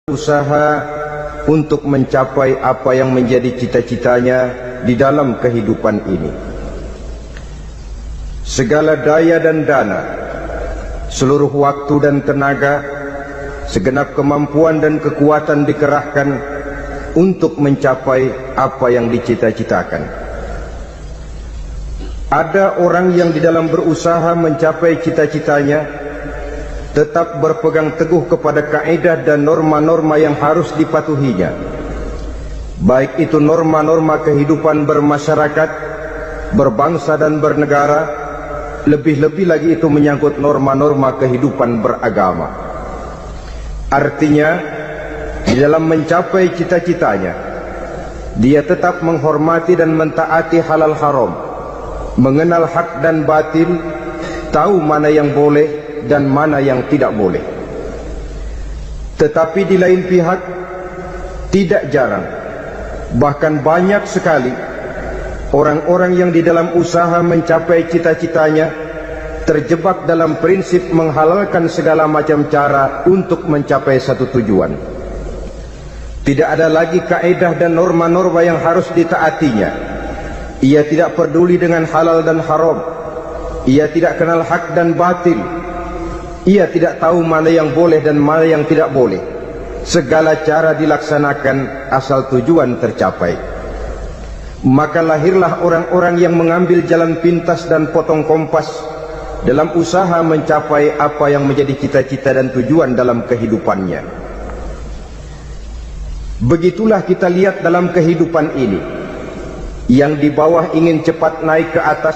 usaha untuk mencapai apa yang menjadi cita-citanya di dalam kehidupan ini. Segala daya dan dana, seluruh waktu dan tenaga, segenap kemampuan dan kekuatan dikerahkan untuk mencapai apa yang dicita-citakan. Ada orang yang di dalam berusaha mencapai cita-citanya tetap berpegang teguh kepada kaidah dan norma-norma yang harus dipatuhinya, baik itu norma-norma kehidupan bermasyarakat, berbangsa dan bernegara, lebih-lebih lagi itu menyangkut norma-norma kehidupan beragama. Artinya, di dalam mencapai cita-citanya, dia tetap menghormati dan mentaati halal haram, mengenal hak dan batil, tahu mana yang boleh dan mana yang tidak boleh. Tetapi di lain pihak, tidak jarang, bahkan banyak sekali orang-orang yang di dalam usaha mencapai cita-citanya terjebak dalam prinsip menghalalkan segala macam cara untuk mencapai satu tujuan. Tidak ada lagi kaedah dan norma-norma yang harus ditaatinya. Ia tidak peduli dengan halal dan haram. Ia tidak kenal hak dan batil. Ia tidak tahu mana yang boleh dan mana yang tidak boleh. Segala cara dilaksanakan asal tujuan tercapai. Maka lahirlah orang-orang yang mengambil jalan pintas dan potong kompas dalam usaha mencapai apa yang menjadi cita-cita dan tujuan dalam kehidupannya. Begitulah kita lihat dalam kehidupan ini. Yang di bawah ingin cepat naik ke atas,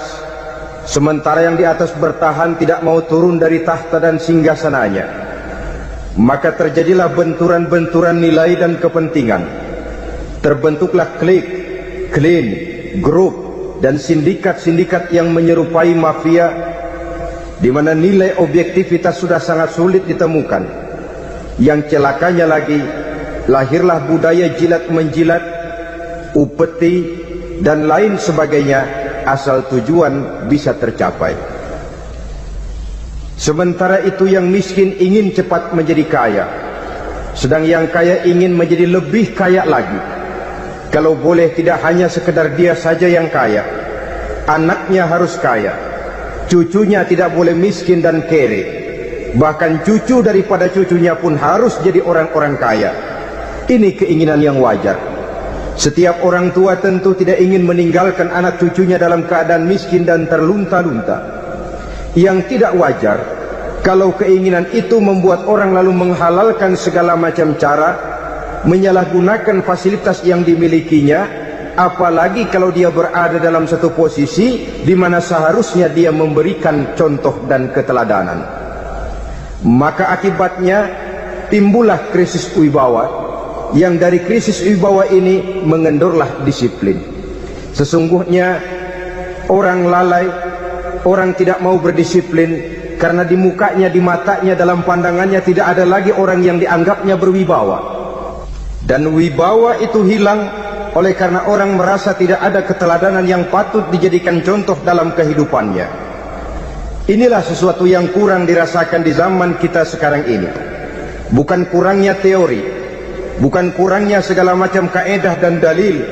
sementara yang di atas bertahan tidak mau turun dari tahta dan singgasananya. Maka terjadilah benturan-benturan nilai dan kepentingan. Terbentuklah klik, klan, grup dan sindikat-sindikat yang menyerupai mafia, di mana nilai objektivitas sudah sangat sulit ditemukan. Yang celakanya lagi, lahirlah budaya jilat-menjilat, upeti dan lain sebagainya asal tujuan bisa tercapai. Sementara itu yang miskin ingin cepat menjadi kaya, sedang yang kaya ingin menjadi lebih kaya lagi. Kalau boleh tidak hanya sekedar dia saja yang kaya, anaknya harus kaya, cucunya tidak boleh miskin dan kere, bahkan cucu daripada cucunya pun harus jadi orang-orang kaya. Ini keinginan yang wajar. Setiap orang tua tentu tidak ingin meninggalkan anak cucunya dalam keadaan miskin dan terlunta-lunta. Yang tidak wajar kalau keinginan itu membuat orang lalu menghalalkan segala macam cara, menyalahgunakan fasilitas yang dimilikinya, apalagi kalau dia berada dalam satu posisi di mana seharusnya dia memberikan contoh dan keteladanan. Maka akibatnya timbullah krisis wibawa, yang dari krisis wibawa ini mengendorlah disiplin. Sesungguhnya orang lalai, orang tidak mau berdisiplin karena di mukanya, di matanya, dalam pandangannya tidak ada lagi orang yang dianggapnya berwibawa. Dan wibawa itu hilang oleh karena orang merasa tidak ada keteladanan yang patut dijadikan contoh dalam kehidupannya. Inilah sesuatu yang kurang dirasakan di zaman kita sekarang ini. Bukan kurangnya teori, bukan kurangnya segala macam kaedah dan dalil,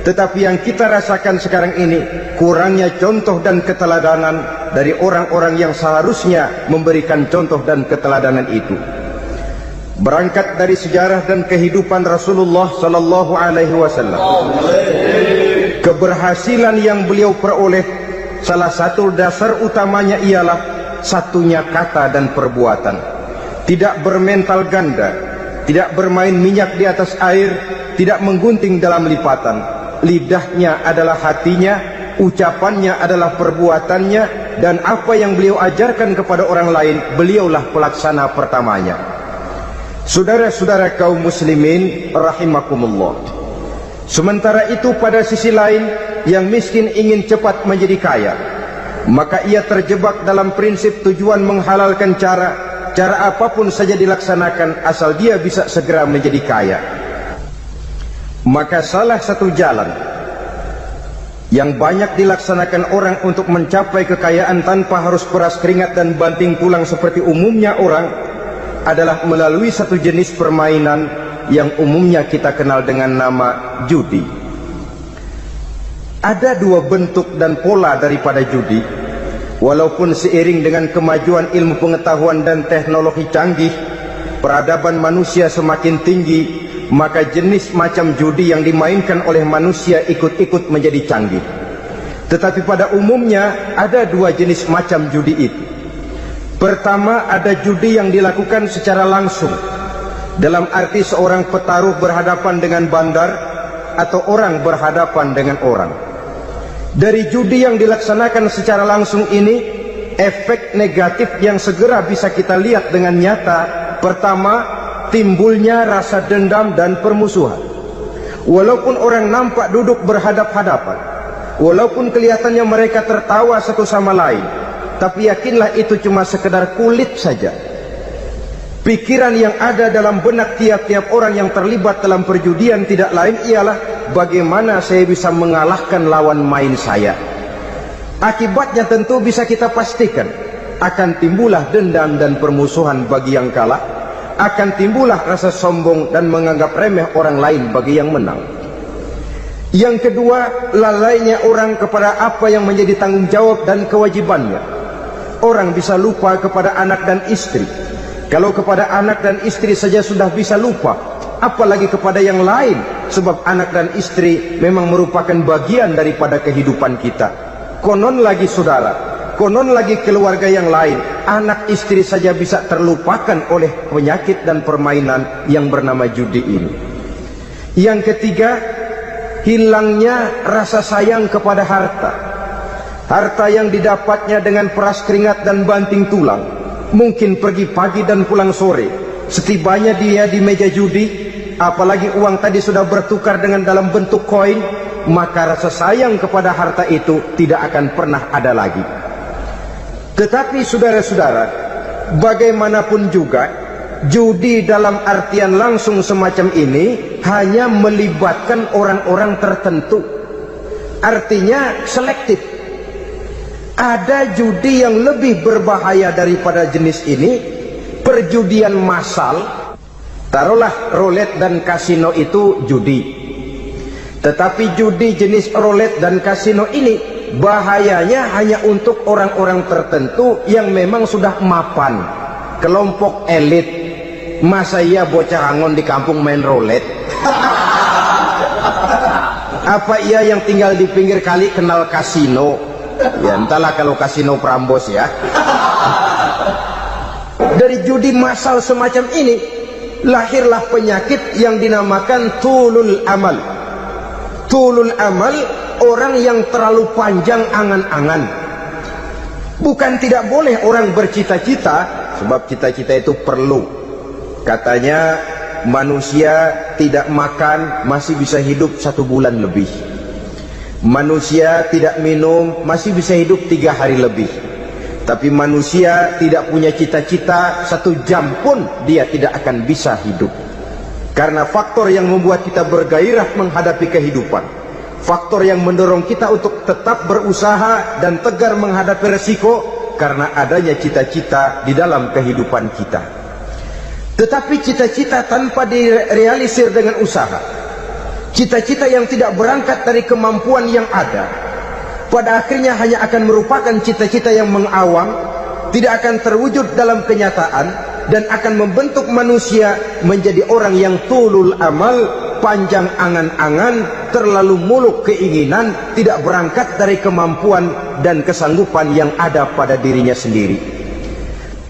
tetapi yang kita rasakan sekarang ini kurangnya contoh dan keteladanan dari orang-orang yang seharusnya memberikan contoh dan keteladanan itu. Berangkat dari sejarah dan kehidupan Rasulullah sallallahu alaihi wasallam, keberhasilan yang beliau peroleh, salah satu dasar utamanya ialah satunya kata dan perbuatan. Tidak bermental ganda, tidak bermain minyak di atas air, tidak menggunting dalam lipatan. Lidahnya adalah hatinya, ucapannya adalah perbuatannya, dan apa yang beliau ajarkan kepada orang lain, beliaulah pelaksana pertamanya. Saudara-saudara kaum muslimin rahimakumullah. Sementara itu pada sisi lain, yang miskin ingin cepat menjadi kaya, maka ia terjebak dalam prinsip tujuan menghalalkan cara apapun saja dilaksanakan asal dia bisa segera menjadi kaya. Maka salah satu jalan yang banyak dilaksanakan orang untuk mencapai kekayaan tanpa harus peras keringat dan banting tulang seperti umumnya orang adalah melalui satu jenis permainan yang umumnya kita kenal dengan nama judi. Ada dua bentuk dan pola daripada judi. Walaupun seiring dengan kemajuan ilmu pengetahuan dan teknologi canggih, peradaban manusia semakin tinggi, maka jenis macam judi yang dimainkan oleh manusia ikut-ikut menjadi canggih. Tetapi pada umumnya ada dua jenis macam judi itu. Pertama, ada judi yang dilakukan secara langsung, dalam arti seorang petaruh berhadapan dengan bandar atau orang berhadapan dengan orang. Dari judi yang dilaksanakan secara langsung ini, efek negatif yang segera bisa kita lihat dengan nyata. Pertama, timbulnya rasa dendam dan permusuhan. Walaupun orang nampak duduk berhadap-hadapan, walaupun kelihatannya mereka tertawa satu sama lain, tapi yakinlah itu cuma sekedar kulit saja. Pikiran yang ada dalam benak tiap-tiap orang yang terlibat dalam perjudian tidak lain ialah bagaimana saya bisa mengalahkan lawan main saya. Akibatnya tentu bisa kita pastikan, akan timbullah dendam dan permusuhan bagi yang kalah, akan timbullah rasa sombong dan menganggap remeh orang lain bagi yang menang. Yang kedua, lalainya orang kepada apa yang menjadi tanggung jawab dan kewajibannya. Orang bisa lupa kepada anak dan istri. Kalau kepada anak dan istri saja sudah bisa lupa, apalagi kepada yang lain, sebab anak dan istri memang merupakan bagian daripada kehidupan kita. Konon lagi saudara, konon lagi keluarga yang lain, anak istri saja bisa terlupakan oleh penyakit dan permainan yang bernama judi ini. Yang ketiga, hilangnya rasa sayang kepada harta. Harta yang didapatnya dengan peras keringat dan banting tulang, mungkin pergi pagi dan pulang sore. Setibanya dia di meja judi, apalagi uang tadi sudah bertukar dengan dalam bentuk koin, maka rasa sayang kepada harta itu tidak akan pernah ada lagi. Tetapi saudara-saudara, bagaimanapun juga, judi dalam artian langsung semacam ini hanya melibatkan orang-orang tertentu. Artinya selektif. Ada judi yang lebih berbahaya daripada jenis ini, perjudian massal. Taruhlah roulette dan kasino itu judi. Tetapi judi jenis roulette dan kasino ini bahayanya hanya untuk orang-orang tertentu yang memang sudah mapan, kelompok elit. Masa iya bocah angon di kampung main roulette? Apa ia yang tinggal di pinggir kali kenal kasino? Ya entahlah kalau kasino Prambos ya. Dari judi massal semacam ini lahirlah penyakit yang dinamakan tulul amal. Tulul amal, orang yang terlalu panjang angan-angan. Bukan tidak boleh orang bercita-cita, sebab cita-cita itu perlu. Katanya manusia tidak makan masih bisa hidup 1 bulan lebih. Manusia tidak minum masih bisa hidup 3 hari lebih. Tapi manusia tidak punya cita-cita 1 jam pun dia tidak akan bisa hidup. Karena faktor yang membuat kita bergairah menghadapi kehidupan, faktor yang mendorong kita untuk tetap berusaha dan tegar menghadapi resiko, karena adanya cita-cita di dalam kehidupan kita. Tetapi cita-cita tanpa direalisir dengan usaha, cita-cita yang tidak berangkat dari kemampuan yang ada, pada akhirnya hanya akan merupakan cita-cita yang mengawang, tidak akan terwujud dalam kenyataan, dan akan membentuk manusia menjadi orang yang tulul amal, panjang angan-angan, terlalu muluk keinginan, tidak berangkat dari kemampuan dan kesanggupan yang ada pada dirinya sendiri.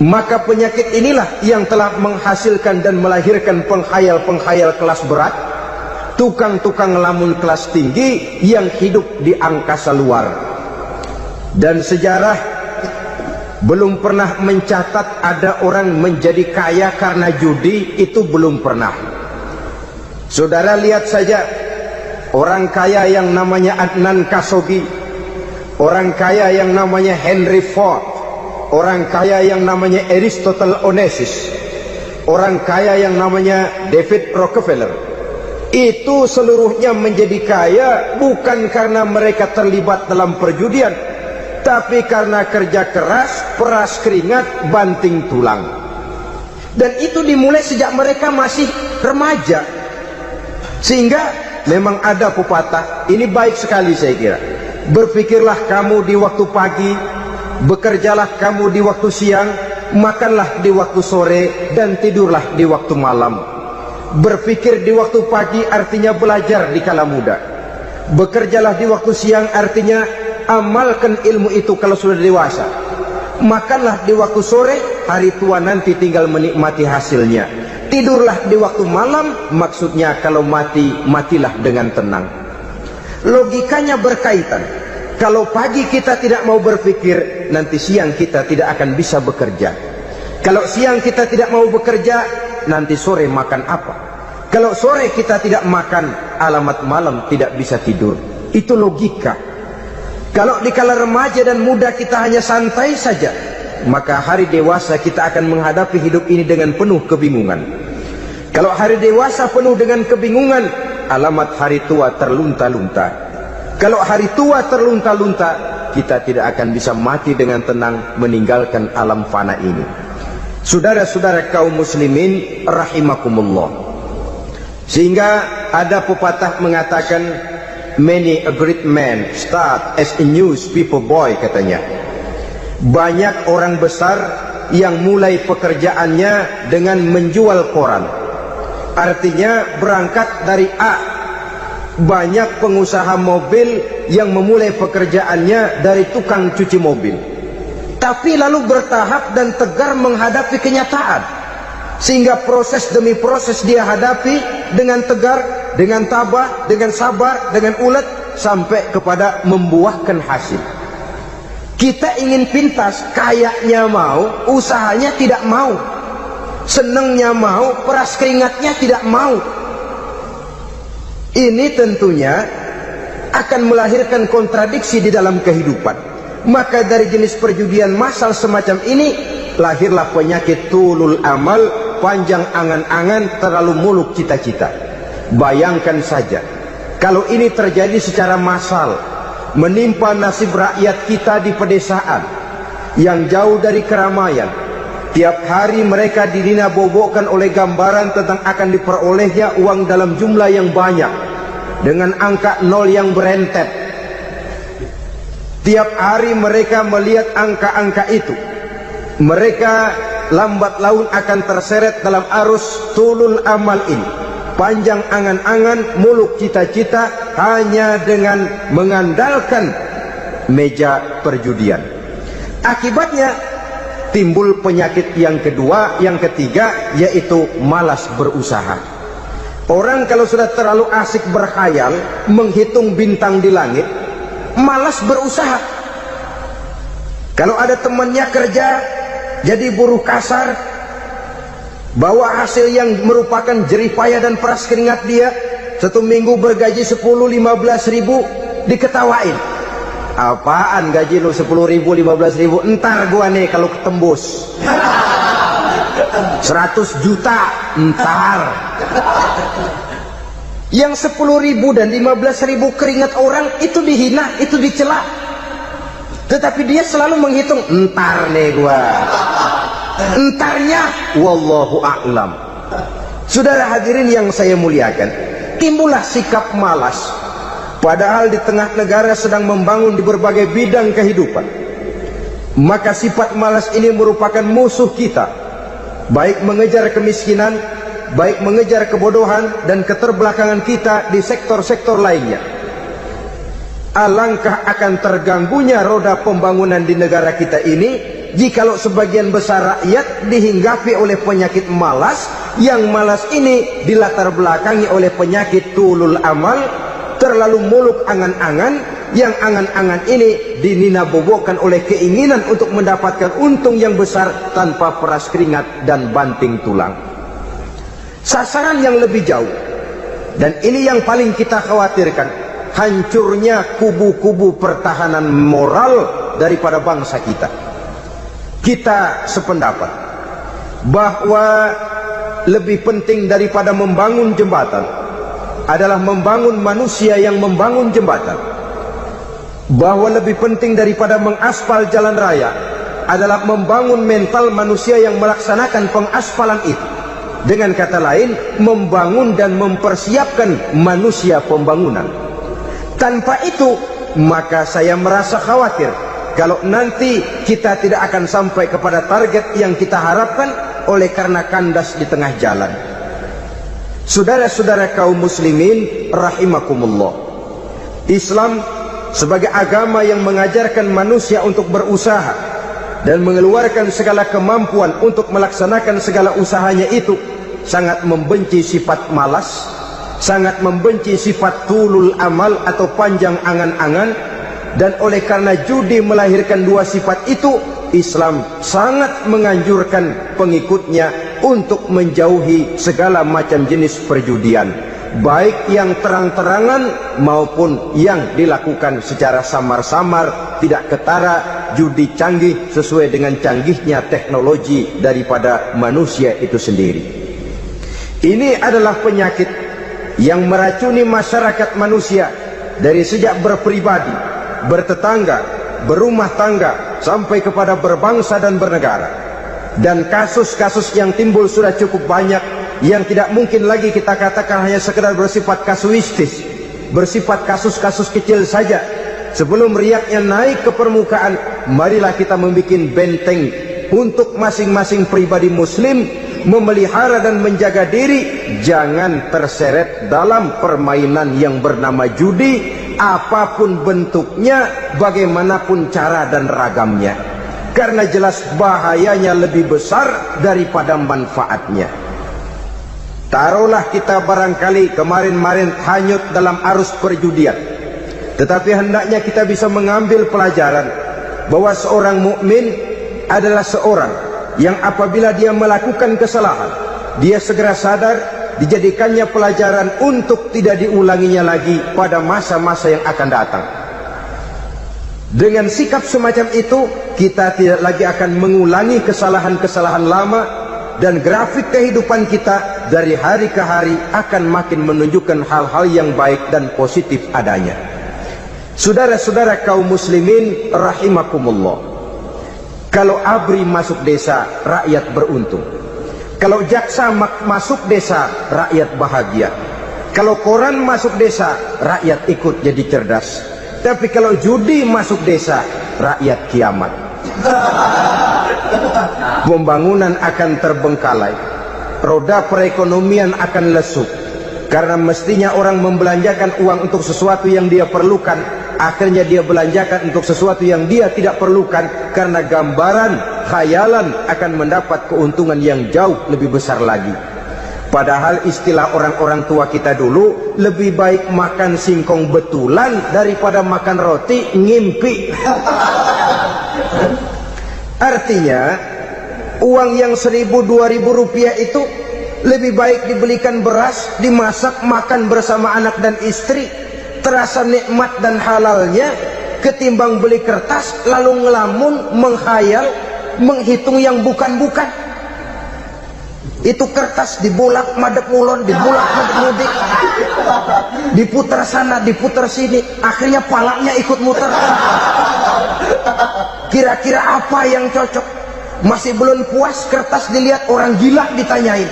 Maka penyakit inilah yang telah menghasilkan dan melahirkan penghayal-penghayal kelas berat, tukang-tukang ngelamun kelas tinggi yang hidup di angkasa luar. Dan sejarah belum pernah mencatat ada orang menjadi kaya karena judi, itu belum pernah. Saudara lihat saja orang kaya yang namanya Adnan Khashoggi, orang kaya yang namanya Henry Ford, orang kaya yang namanya Aristotle Onassis, orang kaya yang namanya David Rockefeller. Itu seluruhnya menjadi kaya bukan karena mereka terlibat dalam perjudian, tapi karena kerja keras, peras keringat, banting tulang. Dan itu dimulai sejak mereka masih remaja. Sehingga memang ada pepatah, ini baik sekali saya kira. Berpikirlah kamu di waktu pagi, bekerjalah kamu di waktu siang, makanlah di waktu sore, dan tidurlah di waktu malam. Berpikir di waktu pagi artinya belajar di kala muda. Bekerjalah di waktu siang artinya amalkan ilmu itu kalau sudah dewasa. Makanlah di waktu sore, hari tua nanti tinggal menikmati hasilnya. Tidurlah di waktu malam, maksudnya kalau mati, matilah dengan tenang. Logikanya berkaitan. Kalau pagi kita tidak mau berpikir, nanti siang kita tidak akan bisa bekerja. Kalau siang kita tidak mau bekerja, nanti sore makan apa? Kalau sore kita tidak makan, alamat malam tidak bisa tidur. Itu logika. Kalau di kala remaja dan muda kita hanya santai saja, maka hari dewasa kita akan menghadapi hidup ini dengan penuh kebingungan. Kalau hari dewasa penuh dengan kebingungan, alamat hari tua terlunta-lunta. Kalau hari tua terlunta-lunta, kita tidak akan bisa mati dengan tenang meninggalkan alam fana ini. Saudara-saudara kaum muslimin rahimakumullah. Sehingga ada pepatah mengatakan, many a great man start as a newspaper boy, katanya. Banyak orang besar yang mulai pekerjaannya dengan menjual koran. Artinya berangkat dari A. Banyak pengusaha mobil yang memulai pekerjaannya dari tukang cuci mobil, tapi lalu bertahap dan tegar menghadapi kenyataan. Sehingga proses demi proses dia hadapi dengan tegar, dengan tabah, dengan sabar, dengan ulet, sampai kepada membuahkan hasil. Kita ingin pintas, kayaknya mau, usahanya tidak mau, senangnya mau, peras keringatnya tidak mau. Ini tentunya akan melahirkan kontradiksi di dalam kehidupan. Maka dari jenis perjudian massal semacam ini, lahirlah penyakit tulul amal, panjang angan-angan, terlalu muluk cita-cita. Bayangkan saja, kalau ini terjadi secara massal, menimpa nasib rakyat kita di pedesaan yang jauh dari keramaian. Tiap hari mereka didina-bobokkan oleh gambaran tentang akan diperolehnya uang dalam jumlah yang banyak, dengan angka nol yang berentet. Tiap hari mereka melihat angka-angka itu. Mereka lambat laun akan terseret dalam arus tulul amal ini. Panjang angan-angan, muluk cita-cita, hanya dengan mengandalkan meja perjudian. Akibatnya timbul penyakit yang kedua, yang ketiga, yaitu malas berusaha. Orang kalau sudah terlalu asik berkhayal, menghitung bintang di langit, malas berusaha. Kalau ada temannya kerja jadi buruh kasar, bawa hasil yang merupakan jerih payah dan peras keringat dia, satu minggu bergaji 10-15 ribu, diketawain. Apaan gaji lu 10 ribu, 15 ribu? Entar gua nih kalau ketembus 100 juta, entar. Yang 10 ribu dan 15 ribu keringat orang itu dihina, itu dicela. Tetapi dia selalu menghitung, entar nih gua. Entarnya wallahu a'lam. Saudara hadirin yang saya muliakan, timbullah sikap malas, padahal di tengah negara sedang membangun di berbagai bidang kehidupan. Maka sifat malas ini merupakan musuh kita, baik mengejar kemiskinan, baik mengejar kebodohan dan keterbelakangan kita di sektor-sektor lainnya. Alangkah akan terganggunya roda pembangunan di negara kita ini jikalau sebagian besar rakyat dihinggapi oleh penyakit malas, yang malas ini dilatar belakangi oleh penyakit tulul amal, terlalu muluk angan-angan, yang angan-angan ini dinina-bobokkan oleh keinginan untuk mendapatkan untung yang besar tanpa peras keringat dan banting tulang. Sasaran yang lebih jauh, dan ini yang paling kita khawatirkan, hancurnya kubu-kubu pertahanan moral daripada bangsa kita. Kita sependapat bahwa lebih penting daripada membangun jembatan adalah membangun manusia yang membangun jembatan. Bahwa lebih penting daripada mengaspal jalan raya adalah membangun mental manusia yang melaksanakan pengaspalan itu. Dengan kata lain, membangun dan mempersiapkan manusia pembangunan. Tanpa itu, maka saya merasa khawatir kalau nanti kita tidak akan sampai kepada target yang kita harapkan oleh karena kandas di tengah jalan. Saudara-saudara kaum muslimin rahimakumullah, Islam sebagai agama yang mengajarkan manusia untuk berusaha dan mengeluarkan segala kemampuan untuk melaksanakan segala usahanya itu, sangat membenci sifat malas, sangat membenci sifat tulul amal atau panjang angan-angan. Dan oleh karena judi melahirkan dua sifat itu, Islam sangat menganjurkan pengikutnya untuk menjauhi segala macam jenis perjudian, baik yang terang-terangan maupun yang dilakukan secara samar-samar, tidak ketara, judi canggih sesuai dengan canggihnya teknologi daripada manusia itu sendiri. Ini adalah penyakit yang meracuni masyarakat manusia dari sejak berpribadi, bertetangga, berumah tangga, sampai kepada berbangsa dan bernegara. Dan kasus-kasus yang timbul sudah cukup banyak, yang tidak mungkin lagi kita katakan hanya sekedar bersifat kasuistis, bersifat kasus-kasus kecil saja. Sebelum riaknya naik ke permukaan, marilah kita membuat benteng untuk masing-masing pribadi muslim memelihara dan menjaga diri jangan terseret dalam permainan yang bernama judi, apapun bentuknya, bagaimanapun cara dan ragamnya, karena jelas bahayanya lebih besar daripada manfaatnya. Taruhlah kita barangkali kemarin-marin hanyut dalam arus perjudian, tetapi hendaknya kita bisa mengambil pelajaran bahwa seorang mukmin adalah seorang yang apabila dia melakukan kesalahan, dia segera sadar, dijadikannya pelajaran untuk tidak diulanginya lagi pada masa-masa yang akan datang. Dengan sikap semacam itu, kita tidak lagi akan mengulangi kesalahan-kesalahan lama, dan grafik kehidupan kita dari hari ke hari akan makin menunjukkan hal-hal yang baik dan positif adanya. Saudara-saudara kaum muslimin rahimakumullah, kalau ABRI masuk desa, rakyat beruntung. Kalau jaksa masuk desa, rakyat bahagia. Kalau koran masuk desa, rakyat ikut jadi cerdas. Tapi kalau judi masuk desa, rakyat kiamat. Pembangunan akan terbengkalai, roda perekonomian akan lesu, karena mestinya orang membelanjakan uang untuk sesuatu yang dia perlukan, akhirnya dia belanjakan untuk sesuatu yang dia tidak perlukan, karena gambaran, khayalan akan mendapat keuntungan yang jauh lebih besar lagi. Padahal istilah orang-orang tua kita dulu, lebih baik makan singkong betulan daripada makan roti ngimpi. Artinya uang yang 1.000-2.000 rupiah itu lebih baik dibelikan beras, dimasak, makan bersama anak dan istri, terasa nikmat dan halalnya, ketimbang beli kertas lalu ngelamun, menghayal, menghitung yang bukan-bukan. Itu kertas dibolak madep ulon, dibolak madep mudik, diputar sana, diputar sini, akhirnya palanya ikut muter. Kira-kira apa yang cocok? Masih belum puas, kertas dilihat, orang gila ditanyain.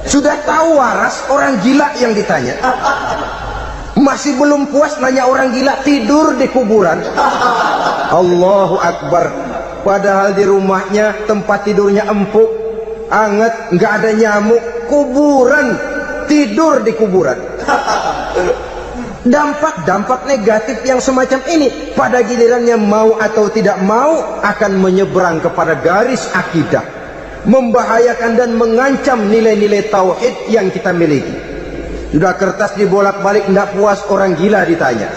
Sudah tahu waras, orang gila yang ditanya. Masih belum puas, nanya orang gila, tidur di kuburan. Allahu Akbar. Padahal di rumahnya tempat tidurnya empuk, anget, nggak ada nyamuk. Kuburan, tidur di kuburan. Dampak-dampak negatif yang semacam ini pada gilirannya mau atau tidak mau akan menyeberang kepada garis akidah, membahayakan dan mengancam nilai-nilai tauhid yang kita miliki. Sudah kertas dibolak-balik, tidak puas, orang gila ditanya.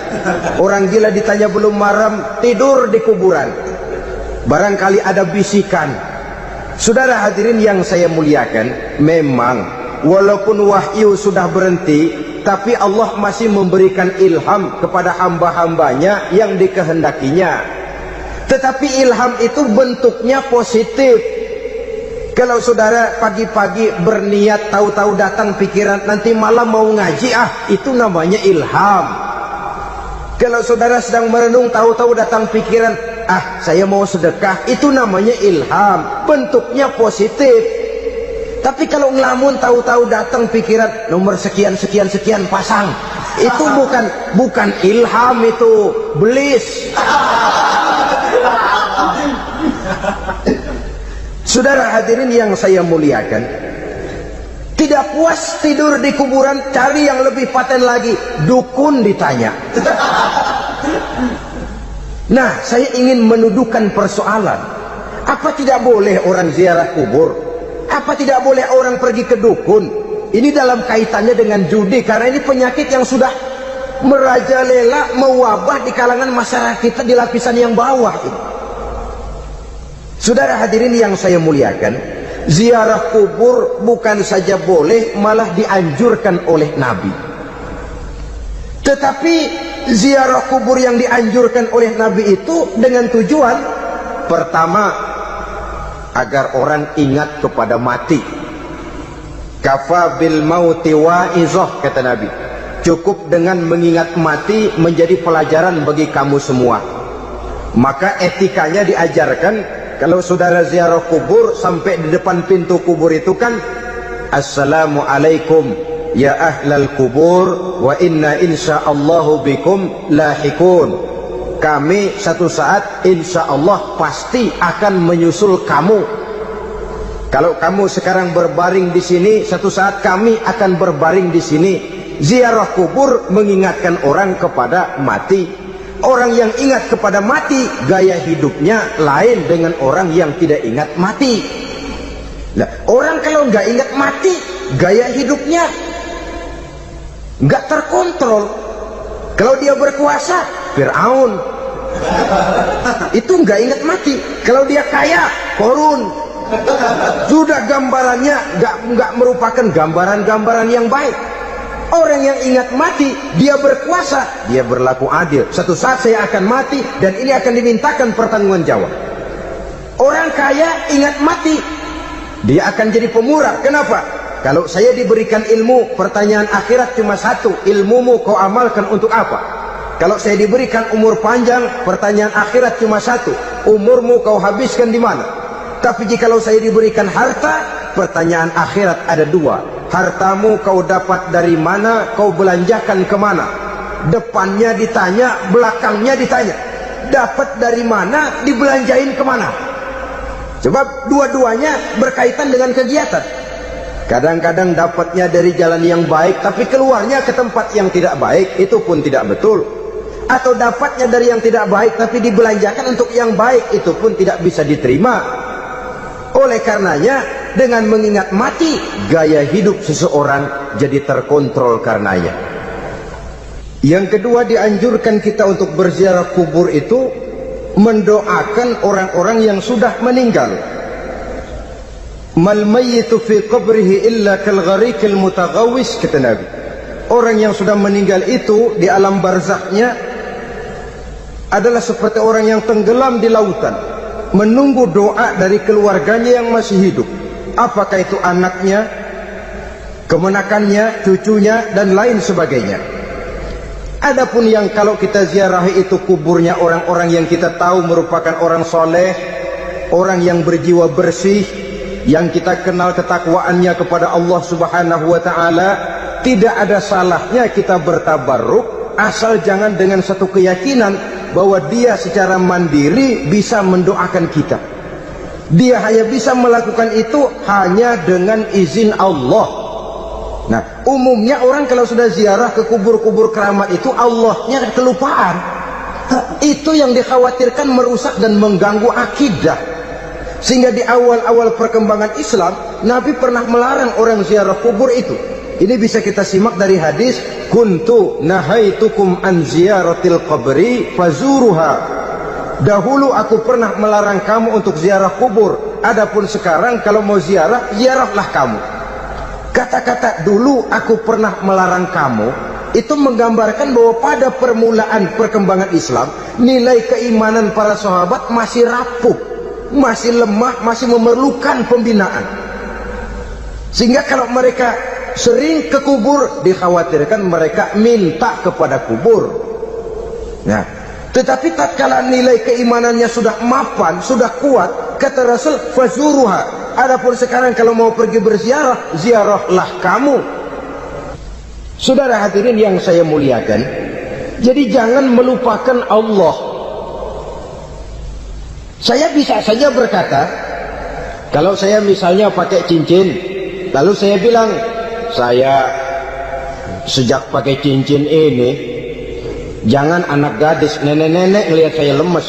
Orang gila ditanya belum maram, tidur di kuburan. Barangkali ada bisikan. Saudara hadirin yang saya muliakan, memang walaupun wahyu sudah berhenti, tapi Allah masih memberikan ilham kepada hamba-hambanya yang dikehendakinya. Tetapi ilham itu bentuknya positif. Kalau saudara pagi-pagi berniat, tahu-tahu datang pikiran nanti malam mau ngaji, itu namanya ilham. Kalau saudara sedang merenung, tahu-tahu datang pikiran, saya mau sedekah, itu namanya ilham, bentuknya positif. Tapi kalau ngelamun, tahu-tahu datang pikiran, nomor sekian sekian sekian pasang, itu bukan ilham, itu belis. Saudara hadirin yang saya muliakan, tidak puas tidur di kuburan, cari yang lebih paten lagi, dukun ditanya. Nah, saya ingin menuduhkan persoalan. Apa tidak boleh orang ziarah kubur? Apa tidak boleh orang pergi ke dukun? Ini dalam kaitannya dengan judi, karena ini penyakit yang sudah merajalela, mewabah di kalangan masyarakat kita di lapisan yang bawah ini. Saudara hadirin yang saya muliakan, ziarah kubur bukan saja boleh, malah dianjurkan oleh Nabi. Tetapi ziarah kubur yang dianjurkan oleh Nabi itu dengan tujuan pertama, agar orang ingat kepada mati. Kafa bil mauti wa'izah, kata Nabi. Cukup dengan mengingat mati menjadi pelajaran bagi kamu semua. Maka etikanya diajarkan, kalau saudara ziarah kubur, sampai di depan pintu kubur itu kan, Assalamualaikum ya ahlal kubur, wa inna insyaallahu bikum lahikun. Kami satu saat insyaallah pasti akan menyusul kamu. Kalau kamu sekarang berbaring di sini, satu saat kami akan berbaring di sini. Ziarah kubur mengingatkan orang kepada mati. Orang yang ingat kepada mati, gaya hidupnya lain dengan orang yang tidak ingat mati. Nah, orang kalau nggak ingat mati, gaya hidupnya nggak terkontrol. Kalau dia berkuasa, Fir'aun. Itu nggak ingat mati. Kalau dia kaya, Korun. Sudah gambarannya nggak merupakan gambaran-gambaran yang baik. Orang yang ingat mati, dia berkuasa, dia berlaku adil. Satu saat saya akan mati, dan ini akan dimintakan pertanggungan jawab. Orang kaya ingat mati, dia akan jadi pemurah. Kenapa? Kalau saya diberikan ilmu, pertanyaan akhirat cuma satu, ilmumu kau amalkan untuk apa? Kalau saya diberikan umur panjang, pertanyaan akhirat cuma satu, umurmu kau habiskan di mana? Tapi jikalau saya diberikan harta, pertanyaan akhirat ada dua, hartamu kau dapat dari mana, kau belanjakan kemana? Depannya ditanya, belakangnya ditanya. Dapat dari mana, dibelanjain kemana? Sebab dua-duanya berkaitan dengan kegiatan. Kadang-kadang dapatnya dari jalan yang baik, tapi keluarnya ke tempat yang tidak baik, itu pun tidak betul. Atau dapatnya dari yang tidak baik, tapi dibelanjakan untuk yang baik, itu pun tidak bisa diterima. Oleh karenanya, dengan mengingat mati, gaya hidup seseorang jadi terkontrol karenanya. Yang kedua, dianjurkan kita untuk berziarah kubur itu mendoakan orang-orang yang sudah meninggal. Mal mayyitu fi qabrihi illa kal gharikil mutaghawwis, kata Nabi. Orang yang sudah meninggal itu di alam barzakhnya adalah seperti orang yang tenggelam di lautan, menunggu doa dari keluarganya yang masih hidup. Apakah itu anaknya, kemenakannya, cucunya, dan lain sebagainya. Adapun yang kalau kita ziarahi itu kuburnya orang-orang yang kita tahu merupakan orang soleh, orang yang berjiwa bersih, yang kita kenal ketakwaannya kepada Allah Subhanahu wa ta'ala, tidak ada salahnya kita bertabarruk, asal jangan dengan satu keyakinan bahwa dia secara mandiri bisa mendoakan kita. Dia hanya bisa melakukan itu hanya dengan izin Allah. Nah, umumnya orang kalau sudah ziarah ke kubur-kubur keramat itu, Allahnya kelupaan. Itu yang dikhawatirkan merusak dan mengganggu akidah. Sehingga di awal-awal perkembangan Islam, Nabi pernah melarang orang ziarah kubur itu. Ini bisa kita simak dari hadis, kuntu nahaitukum an ziyaratil qabri fazuruha. Dahulu aku pernah melarang kamu untuk ziarah kubur, adapun sekarang kalau mau ziarah, ziarahlah kamu. Kata-kata dulu aku pernah melarang kamu itu menggambarkan bahwa pada permulaan perkembangan Islam, nilai keimanan para sahabat masih rapuh, masih lemah, masih memerlukan pembinaan. Sehingga kalau mereka sering ke kubur, dikhawatirkan mereka minta kepada kubur. Nah, tetapi tatkala nilai keimanannya sudah mapan, sudah kuat, kata Rasul, fazuruha. Adapun sekarang kalau mau pergi berziarah, ziarahlah kamu. Saudara hadirin yang saya muliakan, jadi jangan melupakan Allah. Saya bisa saja berkata, kalau saya misalnya pakai cincin, lalu saya bilang, saya sejak pakai cincin ini, jangan anak gadis, nenek-nenek ngelihat saya lemes.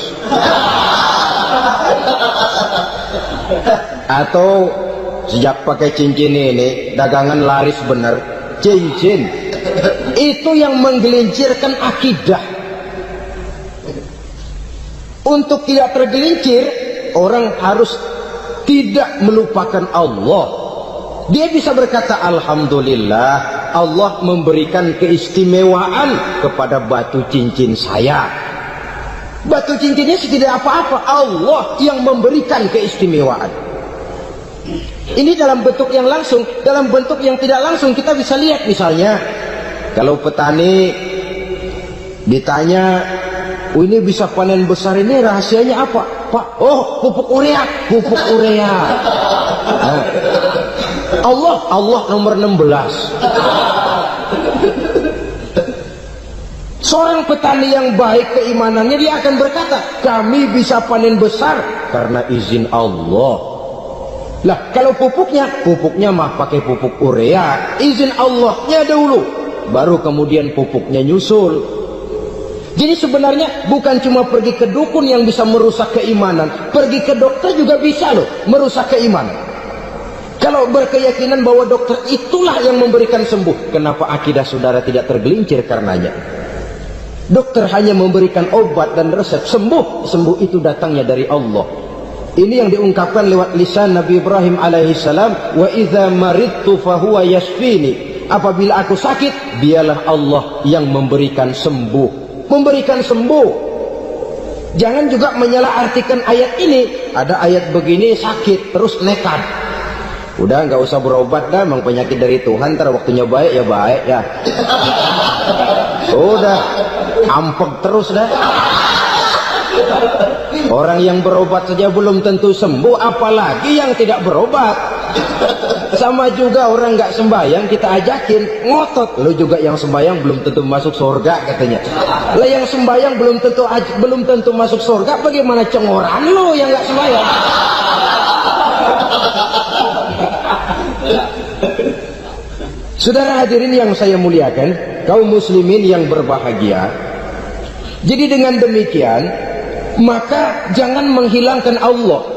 Atau sejak pakai cincin ini, dagangan laris bener. Cincin itu yang menggelincirkan akidah. Untuk tidak tergelincir, orang harus tidak melupakan Allah. Dia bisa berkata, alhamdulillah, Allah memberikan keistimewaan kepada batu cincin saya. Batu cincinnya tidak apa-apa, Allah yang memberikan keistimewaan. Ini dalam bentuk yang langsung. Dalam bentuk yang tidak langsung kita bisa lihat, misalnya kalau petani ditanya, oh ini bisa panen besar ini rahasianya apa Pak? Oh, pupuk urea. Pupuk urea. Nah, Allah nomor 16. Seorang petani yang baik keimanannya, dia akan berkata, kami bisa panen besar karena izin Allah. Lah, kalau pupuknya mah pakai pupuk urea, izin Allahnya dahulu, baru kemudian pupuknya nyusul. Jadi sebenarnya bukan cuma pergi ke dukun yang bisa merusak keimanan, pergi ke dokter juga bisa loh merusak keimanan. Kalau berkeyakinan bahwa dokter itulah yang memberikan sembuh, kenapa akidah saudara tidak tergelincir karenanya? Dokter hanya memberikan obat dan resep, sembuh itu datangnya dari Allah. Ini yang diungkapkan lewat lisan Nabi Ibrahim alaihissalam, wa idza maridtu fahuwa yashfini. Apabila aku sakit, dialah Allah yang memberikan sembuh. Memberikan sembuh. Jangan juga menyalahartikan ayat ini. Ada ayat begini sakit terus nekat. Udah nggak usah berobat dah, memang penyakit dari Tuhan, ntar waktunya baik ya baik ya. Udah ampek terus dah. Orang yang berobat saja belum tentu sembuh, apalagi yang tidak berobat. Sama juga orang nggak sembahyang kita ajakin ngotot, lo juga yang sembahyang belum tentu masuk surga katanya. Lah yang sembahyang belum tentu masuk surga, bagaimana cengoran lo yang nggak sembahyang? Saudara hadirin yang saya muliakan, kaum muslimin yang berbahagia. Jadi dengan demikian, maka jangan menghilangkan Allah.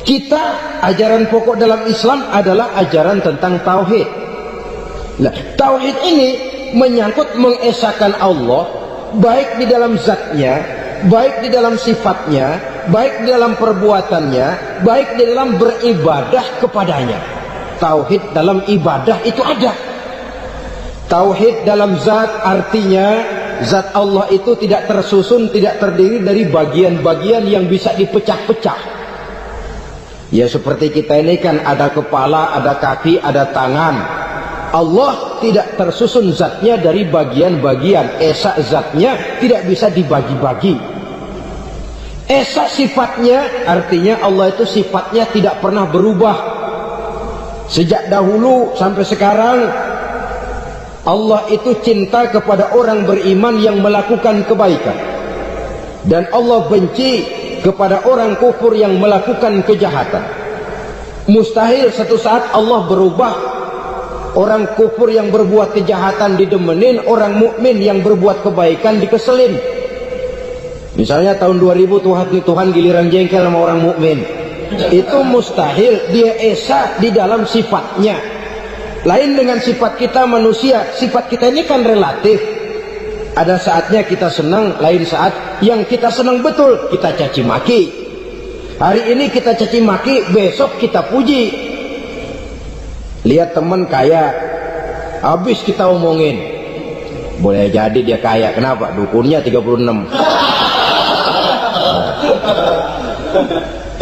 Kita, ajaran pokok dalam Islam adalah ajaran tentang tauhid. Nah, tauhid ini menyangkut mengesahkan Allah, baik di dalam zatnya, baik di dalam sifatnya, baik di dalam perbuatannya, baik di dalam beribadah kepadanya. Tauhid dalam ibadah itu ada. Tauhid dalam zat artinya zat Allah itu tidak tersusun, tidak terdiri dari bagian-bagian yang bisa dipecah-pecah. Ya seperti kita ini kan ada kepala, ada kaki, ada tangan. Allah tidak tersusun zatnya dari bagian-bagian. Esa zatnya tidak bisa dibagi-bagi. Esa sifatnya artinya Allah itu sifatnya tidak pernah berubah. Sejak dahulu sampai sekarang, Allah itu cinta kepada orang beriman yang melakukan kebaikan, dan Allah benci kepada orang kufur yang melakukan kejahatan. Mustahil satu saat Allah berubah. Orang kufur yang berbuat kejahatan didemenin, orang mukmin yang berbuat kebaikan dikeselin. Misalnya tahun 2000 Tuhan giliran jengkel sama orang mukmin, itu mustahil. Dia esa di dalam sifatnya. Lain dengan sifat kita manusia. Sifat kita ini kan relatif. Ada saatnya kita senang, lain saat yang kita senang betul kita caci maki. Hari ini kita caci maki, besok kita puji. Lihat teman kaya, habis kita omongin, boleh jadi dia kaya. Kenapa? Dukunnya 36.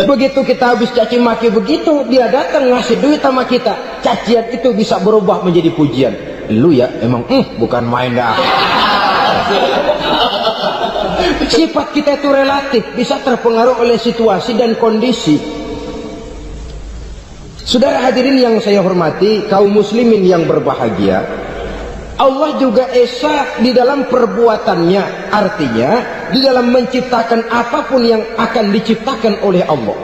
Begitu kita habis caci maki begitu, dia datang ngasih duit sama kita, cacian itu bisa berubah menjadi pujian. Lu ya emang bukan main dah. Sifat kita itu relatif, bisa terpengaruh oleh situasi dan kondisi. Saudara hadirin yang saya hormati, kaum muslimin yang berbahagia, Allah juga esa di dalam perbuatannya. Artinya di dalam menciptakan apapun yang akan diciptakan oleh Allah,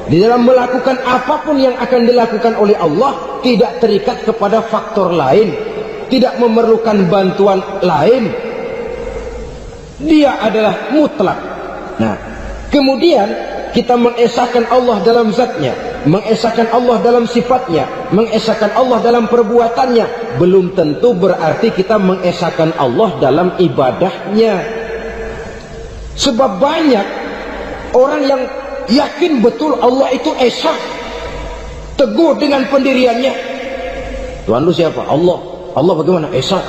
di dalam melakukan apapun yang akan dilakukan oleh Allah, tidak terikat kepada faktor lain, tidak memerlukan bantuan lain. Dia adalah mutlak. Nah, kemudian kita mengesahkan Allah dalam zatnya, mengesahkan Allah dalam sifatnya, mengesahkan Allah dalam perbuatannya, belum tentu berarti kita mengesahkan Allah dalam ibadahnya. Sebab banyak orang yang yakin betul Allah itu esa, teguh dengan pendiriannya. Tuhan lu siapa? Allah. Allah bagaimana? Esa.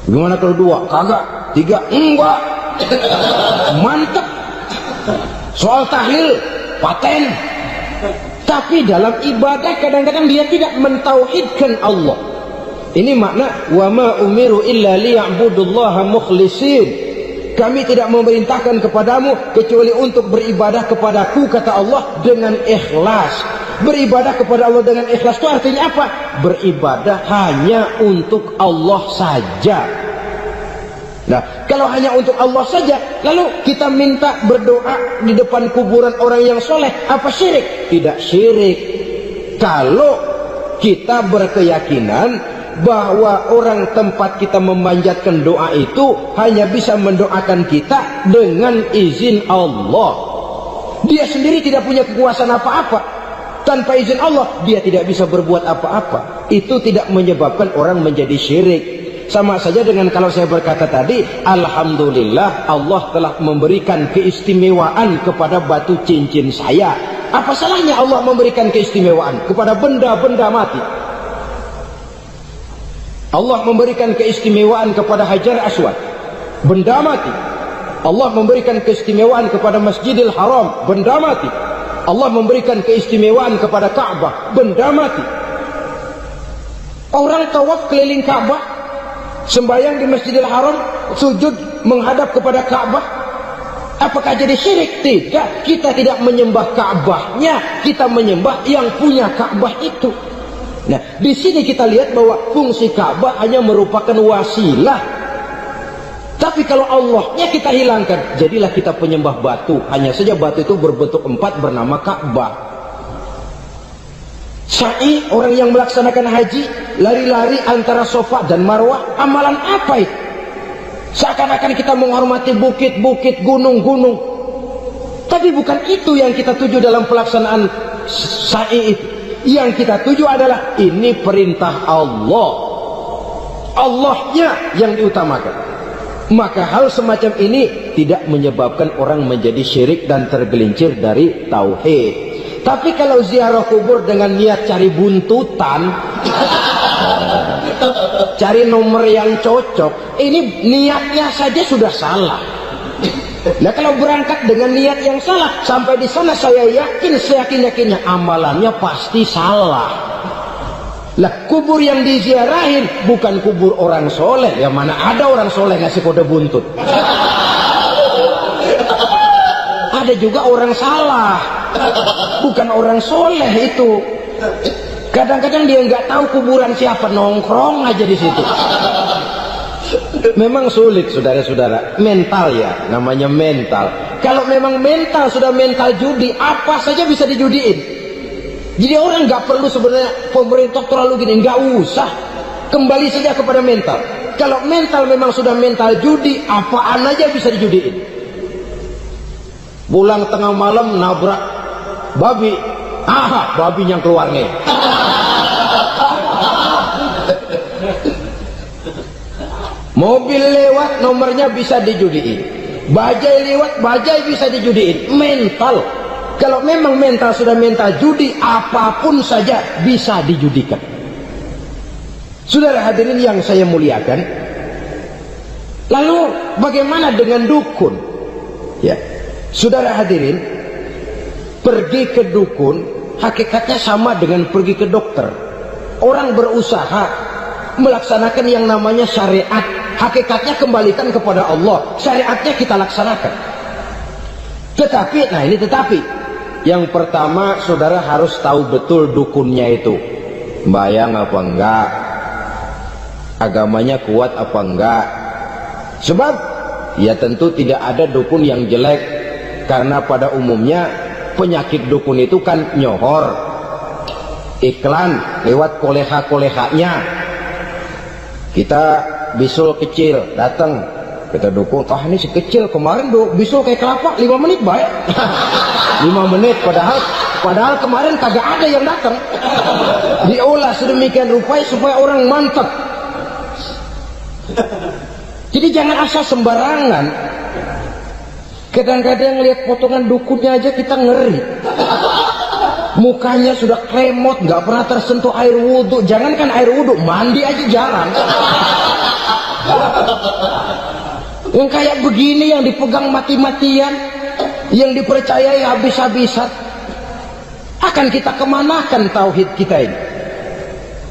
Bagaimana kalau dua? Kagak. Tiga? Enggak. Mantap. Soal tahlil paten. Tapi dalam ibadah kadang-kadang dia tidak mentauhidkan Allah. Ini makna wa ma umiru illa liya'budullaha mukhlisin. Kami tidak memerintahkan kepadamu kecuali untuk beribadah kepadaku, kata Allah, dengan ikhlas. Beribadah kepada Allah dengan ikhlas itu artinya apa? Beribadah hanya untuk Allah saja. Nah, kalau hanya untuk Allah saja, lalu kita minta berdoa di depan kuburan orang yang soleh, apa syirik? Tidak syirik. Kalau kita berkeyakinan bahwa orang tempat kita memanjatkan doa itu hanya bisa mendoakan kita dengan izin Allah. Dia sendiri tidak punya kekuasaan apa-apa. Tanpa izin Allah dia tidak bisa berbuat apa-apa. Itu tidak menyebabkan orang menjadi syirik. Sama saja dengan kalau saya berkata tadi, alhamdulillah Allah telah memberikan keistimewaan kepada batu cincin saya. Apa salahnya Allah memberikan keistimewaan kepada benda-benda mati? Allah memberikan keistimewaan kepada Hajar Aswad, benda mati. Allah memberikan keistimewaan kepada Masjidil Haram, benda mati. Allah memberikan keistimewaan kepada Ka'bah, benda mati. Orang tawaf keliling Ka'bah, sembahyang di Masjidil Haram, sujud menghadap kepada Ka'bah, apakah jadi syirik? Tidak. Kita tidak menyembah Ka'bahnya, kita menyembah yang punya Ka'bah itu. Nah, di sini kita lihat bahwa fungsi Ka'bah hanya merupakan wasilah. Tapi kalau Allahnya kita hilangkan, jadilah kita penyembah batu. Hanya saja batu itu berbentuk 4 bernama Ka'bah. Sa'i, orang yang melaksanakan haji, lari-lari antara Safa dan Marwah, amalan apa itu? Seakan-akan kita menghormati bukit-bukit, gunung-gunung. Tapi bukan itu yang kita tuju dalam pelaksanaan sa'i itu. Yang kita tuju adalah ini perintah Allah, Allahnya yang diutamakan. Maka hal semacam ini tidak menyebabkan orang menjadi syirik dan tergelincir dari tauhid. Tapi kalau ziarah kubur dengan niat cari buntutan, cari nomor yang cocok, ini niatnya saja sudah salah. Nah, kalau berangkat dengan niat yang salah, sampai di sana saya yakin, seyakin-yakinnya amalannya pasti salah. Lah, kubur yang diziarahin bukan kubur orang soleh. Ya mana ada orang soleh ngasih kode buntut. Ada juga orang salah, bukan orang soleh itu. Kadang-kadang dia nggak tahu kuburan siapa, nongkrong aja di situ. Memang sulit, saudara-saudara. Mental ya, namanya mental. Kalau memang mental sudah mental judi, apa saja bisa dijudiin. Jadi orang nggak perlu sebenarnya pemerintah terlalu gini, nggak usah. Kembali saja kepada mental. Kalau mental memang sudah mental judi, apaan aja bisa dijudiin. Pulang tengah malam nabrak babi, babi yang keluar nih. Mobil lewat, nomornya bisa dijudiin. Bajai lewat, bajai bisa dijudiin. Mental. Kalau memang mental sudah mental judi, apapun saja bisa dijudikan. Saudara hadirin yang saya muliakan, lalu bagaimana dengan dukun? Ya, saudara hadirin, pergi ke dukun hakikatnya sama dengan pergi ke dokter. Orang berusaha melaksanakan yang namanya syariat hakikatnya kembalikan kepada Allah, syariatnya kita laksanakan. Tetapi, nah ini tetapi, yang pertama saudara harus tahu betul dukunnya itu bayang apa enggak, agamanya kuat apa enggak. Sebab ya tentu tidak ada dukun yang jelek, karena pada umumnya penyakit dukun itu kan nyohor, iklan lewat koleha-kolehanya. Kita bisul kecil datang, kita dukun, ini si kecil kemarin bisul kayak kelapa 5 menit baik. 5 menit padahal kemarin kagak ada yang datang. Diolah sedemikian rupa supaya orang mantap. Jadi jangan asal sembarangan. Kadang-kadang lihat potongan dukunnya aja kita ngeri. Mukanya sudah kremot, nggak pernah tersentuh air wudhu. Jangankan air wudhu, mandi aja jarang. Yang kayak begini yang dipegang mati-matian, yang dipercayai habis-habisan, akan kita kemanakan tauhid kita ini?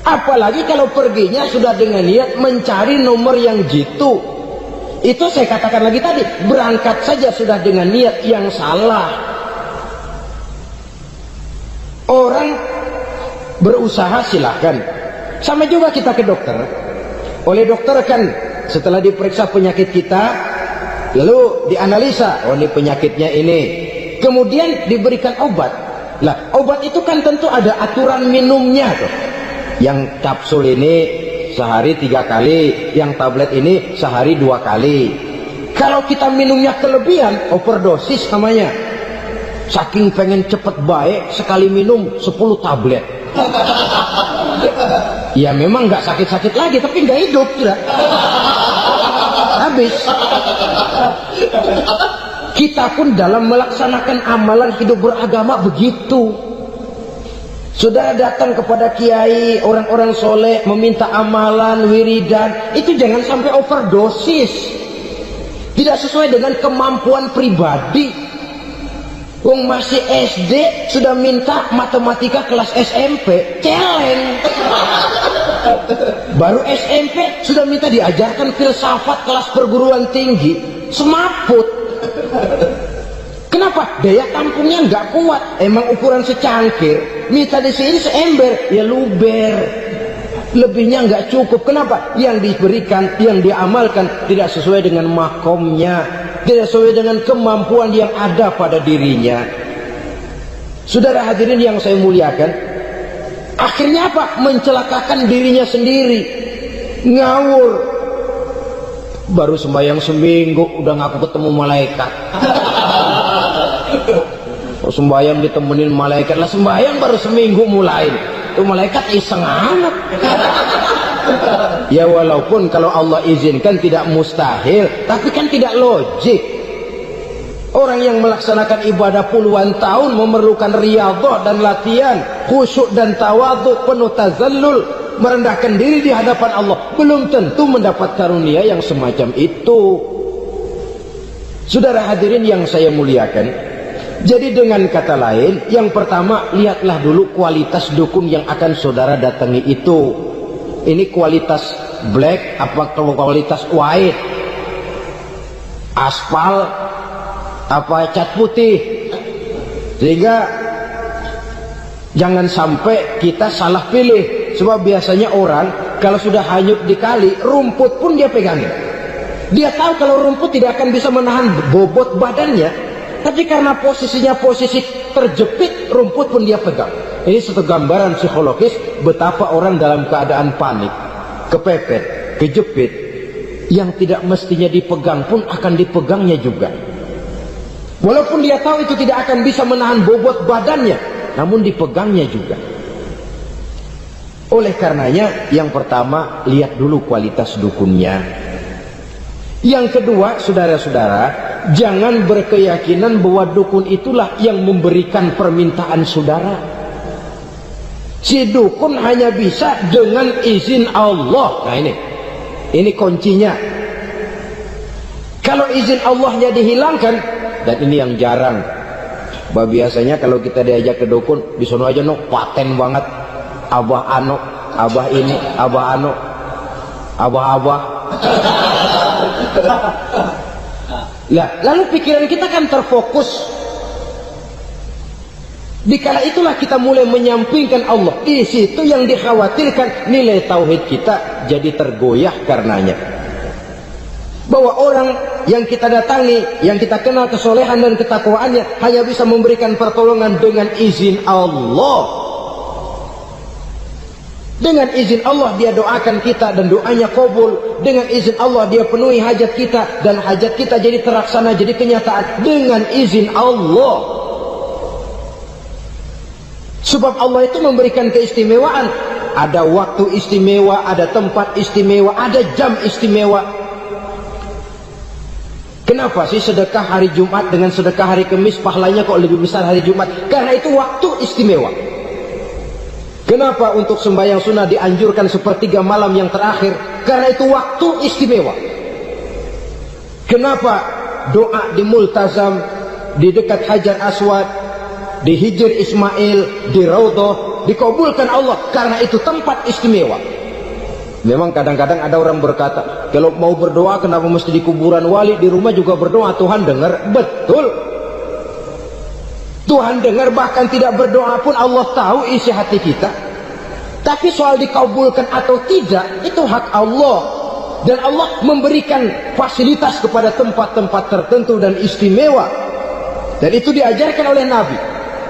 Apalagi kalau perginya sudah dengan niat mencari nomor yang jitu. Itu saya katakan lagi tadi, berangkat saja sudah dengan niat yang salah. Orang berusaha silahkan. Sama juga kita ke dokter. Oleh dokter kan setelah diperiksa penyakit kita, lalu dianalisa, oh ini penyakitnya ini, kemudian diberikan obat. Lah obat itu kan tentu ada aturan minumnya tuh. Yang kapsul ini sehari 3 kali, yang tablet ini sehari 2 kali. Kalau kita minumnya kelebihan, overdosis namanya. Saking pengen cepet baik, sekali minum 10 tablet. Ya memang nggak sakit-sakit lagi, tapi nggak hidup sudah. Habis. Kita pun dalam melaksanakan amalan hidup beragama begitu. Saudara datang kepada kiai, orang-orang soleh, meminta amalan, wiridan, itu jangan sampai overdosis. Tidak sesuai dengan kemampuan pribadi. Wong masih SD sudah minta matematika kelas SMP, celeng. Baru SMP sudah minta diajarkan filsafat kelas perguruan tinggi, semaput. Kenapa? Daya tampungnya nggak kuat. Emang ukuran secangkir, minta di sini seember, ya luber. Lebihnya nggak cukup. Kenapa? Yang diberikan, yang diamalkan tidak sesuai dengan makomnya, tidak sesuai dengan kemampuan yang ada pada dirinya. Saudara hadirin yang saya muliakan, akhirnya apa? Mencelakakan dirinya sendiri, ngawur. Baru sembahyang seminggu udah ngaku ketemu malaikat. Sembahyang ditemenin malaikat, lah sembahyang baru seminggu mulai, itu malaikat iseng amat. Ya walaupun kalau Allah izinkan tidak mustahil, tapi kan tidak logik. Orang yang melaksanakan ibadah puluhan tahun memerlukan riyadhah dan latihan, khusyuk dan tawadhu, penuh tazallul, merendahkan diri di hadapan Allah, belum tentu mendapat karunia yang semacam itu. Saudara hadirin yang saya muliakan, jadi dengan kata lain, yang pertama lihatlah dulu kualitas dukun yang akan saudara datangi itu. Ini kualitas black apa kualitas white, aspal apa cat putih, sehingga jangan sampai kita salah pilih. Sebab biasanya orang kalau sudah hanyut di kali, rumput pun dia pegangin. Dia tahu kalau rumput tidak akan bisa menahan bobot badannya, tapi karena posisinya posisi terjepit, rumput pun dia pegang. Ini satu gambaran psikologis betapa orang dalam keadaan panik, kepepet, kejepit, yang tidak mestinya dipegang pun akan dipegangnya juga. Walaupun dia tahu itu tidak akan bisa menahan bobot badannya, namun dipegangnya juga. Oleh karenanya, yang pertama lihat dulu kualitas dukunnya. Yang kedua, saudara-saudara, jangan berkeyakinan bahwa dukun itulah yang memberikan permintaan saudara. Si dukun hanya bisa dengan izin Allah. Nah ini kuncinya. Kalau izin Allahnya dihilangkan, dan ini yang jarang. Bah biasanya kalau kita diajak ke dukun, di sono aja no paten banget. Abah ano, abah ini, abah ano, abah-abah. Lah, lalu pikiran kita kan terfokus. Dikala itulah kita mulai menyampingkan Allah. Di situ yang dikhawatirkan nilai tauhid kita jadi tergoyah karenanya. Bahwa orang yang kita datangi, yang kita kenal kesolehan dan ketakwaannya, hanya bisa memberikan pertolongan dengan izin Allah. Dengan izin Allah dia doakan kita dan doanya kabul. Dengan izin Allah dia penuhi hajat kita dan hajat kita jadi terlaksana, jadi kenyataan dengan izin Allah. Sebab Allah itu memberikan keistimewaan. Ada waktu istimewa, ada tempat istimewa, ada jam istimewa. Kenapa sih sedekah hari Jumat dengan sedekah hari Kamis pahalanya kok lebih besar hari Jumat? Karena itu waktu istimewa. Kenapa untuk sembahyang sunnah dianjurkan sepertiga malam yang terakhir? Karena itu waktu istimewa. Kenapa doa di Multazam, di dekat Hajar Aswad, di Hijr Ismail, di Raudhah dikabulkan Allah? Karena itu tempat istimewa. Memang kadang-kadang ada orang berkata, kalau mau berdoa kenapa mesti di kuburan wali? Di rumah juga berdoa, Tuhan dengar. Betul, Tuhan dengar, bahkan tidak berdoa pun Allah tahu isi hati kita. Tapi soal dikabulkan atau tidak, itu hak Allah. Dan Allah memberikan fasilitas kepada tempat-tempat tertentu dan istimewa. Dan itu diajarkan oleh Nabi.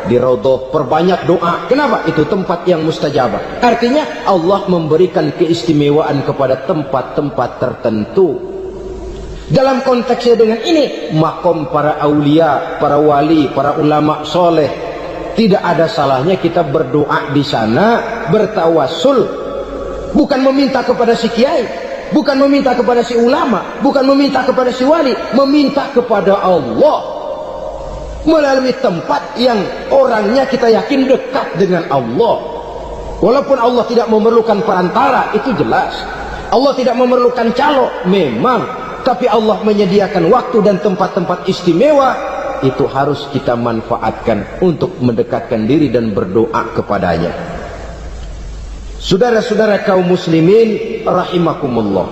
Di Raudhah perbanyak doa. Kenapa? Itu tempat yang mustajabah. Artinya Allah memberikan keistimewaan kepada tempat-tempat tertentu. Dalam konteksnya dengan ini, makom para aulia, para wali, para ulama soleh, tidak ada salahnya kita berdoa di sana, bertawassul, bukan meminta kepada si kiai, bukan meminta kepada si ulama, bukan meminta kepada si wali, meminta kepada Allah melalui tempat yang orangnya kita yakin dekat dengan Allah. Walaupun Allah tidak memerlukan perantara, itu jelas. Allah tidak memerlukan calo, memang. Tapi Allah menyediakan waktu dan tempat-tempat istimewa, itu harus kita manfaatkan untuk mendekatkan diri dan berdoa kepadanya. Saudara-saudara kaum muslimin rahimakumullah,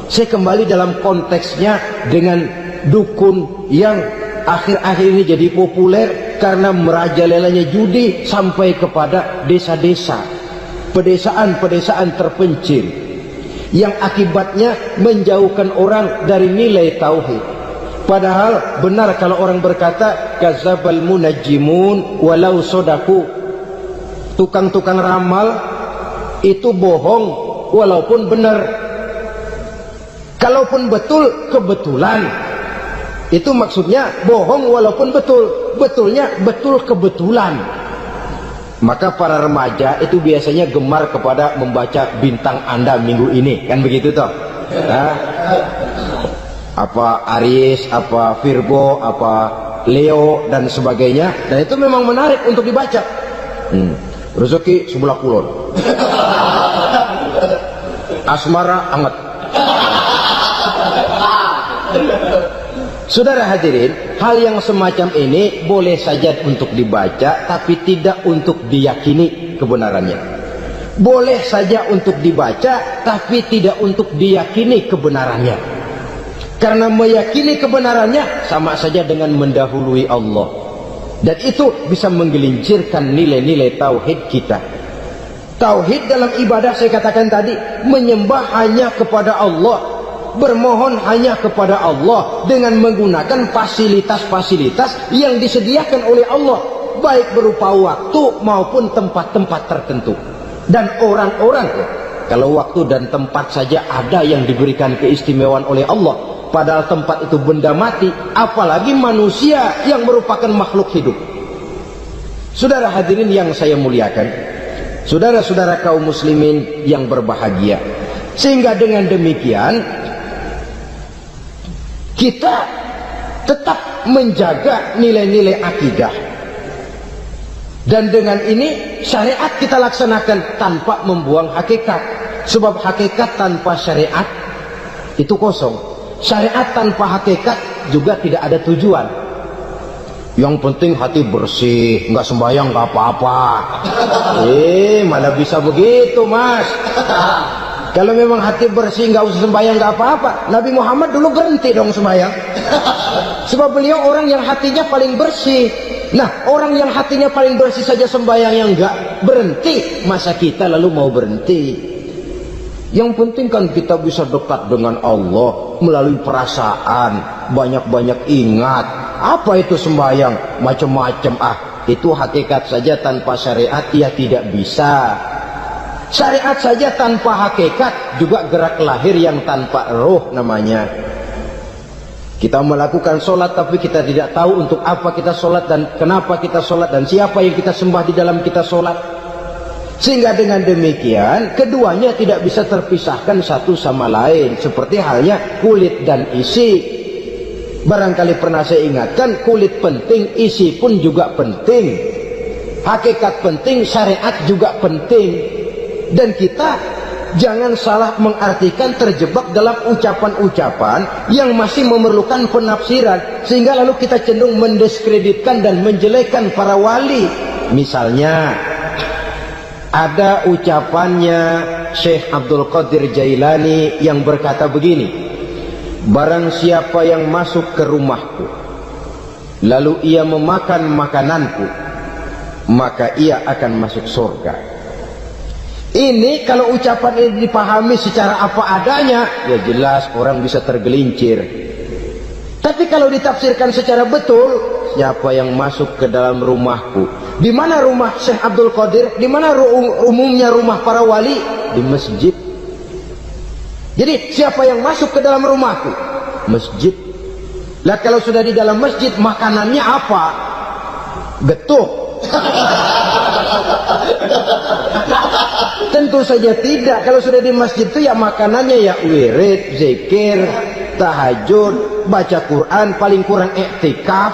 saya kembali dalam konteksnya dengan dukun yang akhir-akhir ini jadi populer karena merajalelanya judi sampai kepada desa-desa, pedesaan-pedesaan terpencil, yang akibatnya menjauhkan orang dari nilai tauhid. Padahal benar kalau orang berkata kadzabal munajjimun walau sodaku, tukang-tukang ramal itu bohong walaupun benar. Kalaupun betul, kebetulan. Itu maksudnya bohong walaupun betul, betulnya betul kebetulan. Maka para remaja itu biasanya gemar kepada membaca bintang Anda minggu ini, kan begitu toh? Nah, apa Aries, apa Virgo, apa Leo dan sebagainya, dan itu memang menarik untuk dibaca. Rezeki sebelah kulon, asmara anget. Saudara hadirin, hal yang semacam ini boleh saja untuk dibaca, tapi tidak untuk diyakini kebenarannya. Boleh saja untuk dibaca, tapi tidak untuk diyakini kebenarannya. Karena meyakini kebenarannya sama saja dengan mendahului Allah. Dan itu bisa menggelincirkan nilai-nilai tauhid kita. Tauhid dalam ibadah, saya katakan tadi, menyembah hanya kepada Allah, bermohon hanya kepada Allah dengan menggunakan fasilitas-fasilitas yang disediakan oleh Allah, baik berupa waktu maupun tempat-tempat tertentu. Dan orang-orang, kalau waktu dan tempat saja ada yang diberikan keistimewaan oleh Allah, padahal tempat itu benda mati, apalagi manusia yang merupakan makhluk hidup. Saudara hadirin yang saya muliakan, saudara-saudara kaum muslimin yang berbahagia, sehingga dengan demikian kita tetap menjaga nilai-nilai akidah. Dan dengan ini syariat kita laksanakan tanpa membuang hakikat. Sebab hakikat tanpa syariat itu kosong. Syariat tanpa hakikat juga tidak ada tujuan. Yang penting hati bersih, nggak sembahyang nggak apa-apa. Mana bisa begitu, Mas? Kalau memang hati bersih nggak usah sembahyang nggak apa-apa. Nabi Muhammad dulu berhenti dong sembahyang. Sebab beliau orang yang hatinya paling bersih. Nah, orang yang hatinya paling bersih saja sembahyang yang nggak berhenti, masa kita lalu mau berhenti? Yang penting kan kita bisa dekat dengan Allah melalui perasaan, banyak-banyak ingat. Apa itu sembahyang? Macam-macam. Itu hakikat saja tanpa syariat ia tidak bisa. Syariat saja tanpa hakikat juga gerak lahir yang tanpa roh namanya. Kita melakukan sholat tapi kita tidak tahu untuk apa kita sholat dan kenapa kita sholat dan siapa yang kita sembah di dalam kita sholat. Sehingga dengan demikian keduanya tidak bisa terpisahkan satu sama lain, seperti halnya kulit dan isi. Barangkali pernah saya ingatkan, kulit penting, isi pun juga penting. Hakikat penting, syariat juga penting. Dan kita jangan salah mengartikan, terjebak dalam ucapan-ucapan yang masih memerlukan penafsiran, sehingga lalu kita cenderung mendiskreditkan dan menjelekkan para wali. Misalnya ada ucapannya Syekh Abdul Qadir Jailani yang berkata begini, barang siapa yang masuk ke rumahku lalu ia memakan makananku, maka ia akan masuk surga. Ini kalau ucapan ini dipahami secara apa adanya, ya jelas orang bisa tergelincir. Tapi kalau ditafsirkan secara betul, siapa yang masuk ke dalam rumahku? Di mana rumah Syekh Abdul Qadir? Di mana umumnya rumah para wali? Di masjid. Jadi siapa yang masuk ke dalam rumahku? Masjid. Lah kalau sudah di dalam masjid, makanannya apa? Getuk. Tentu saja tidak. Kalau sudah di masjid itu ya makanannya ya wirid, zikir, tahajud, baca Quran, paling kurang iktikaf.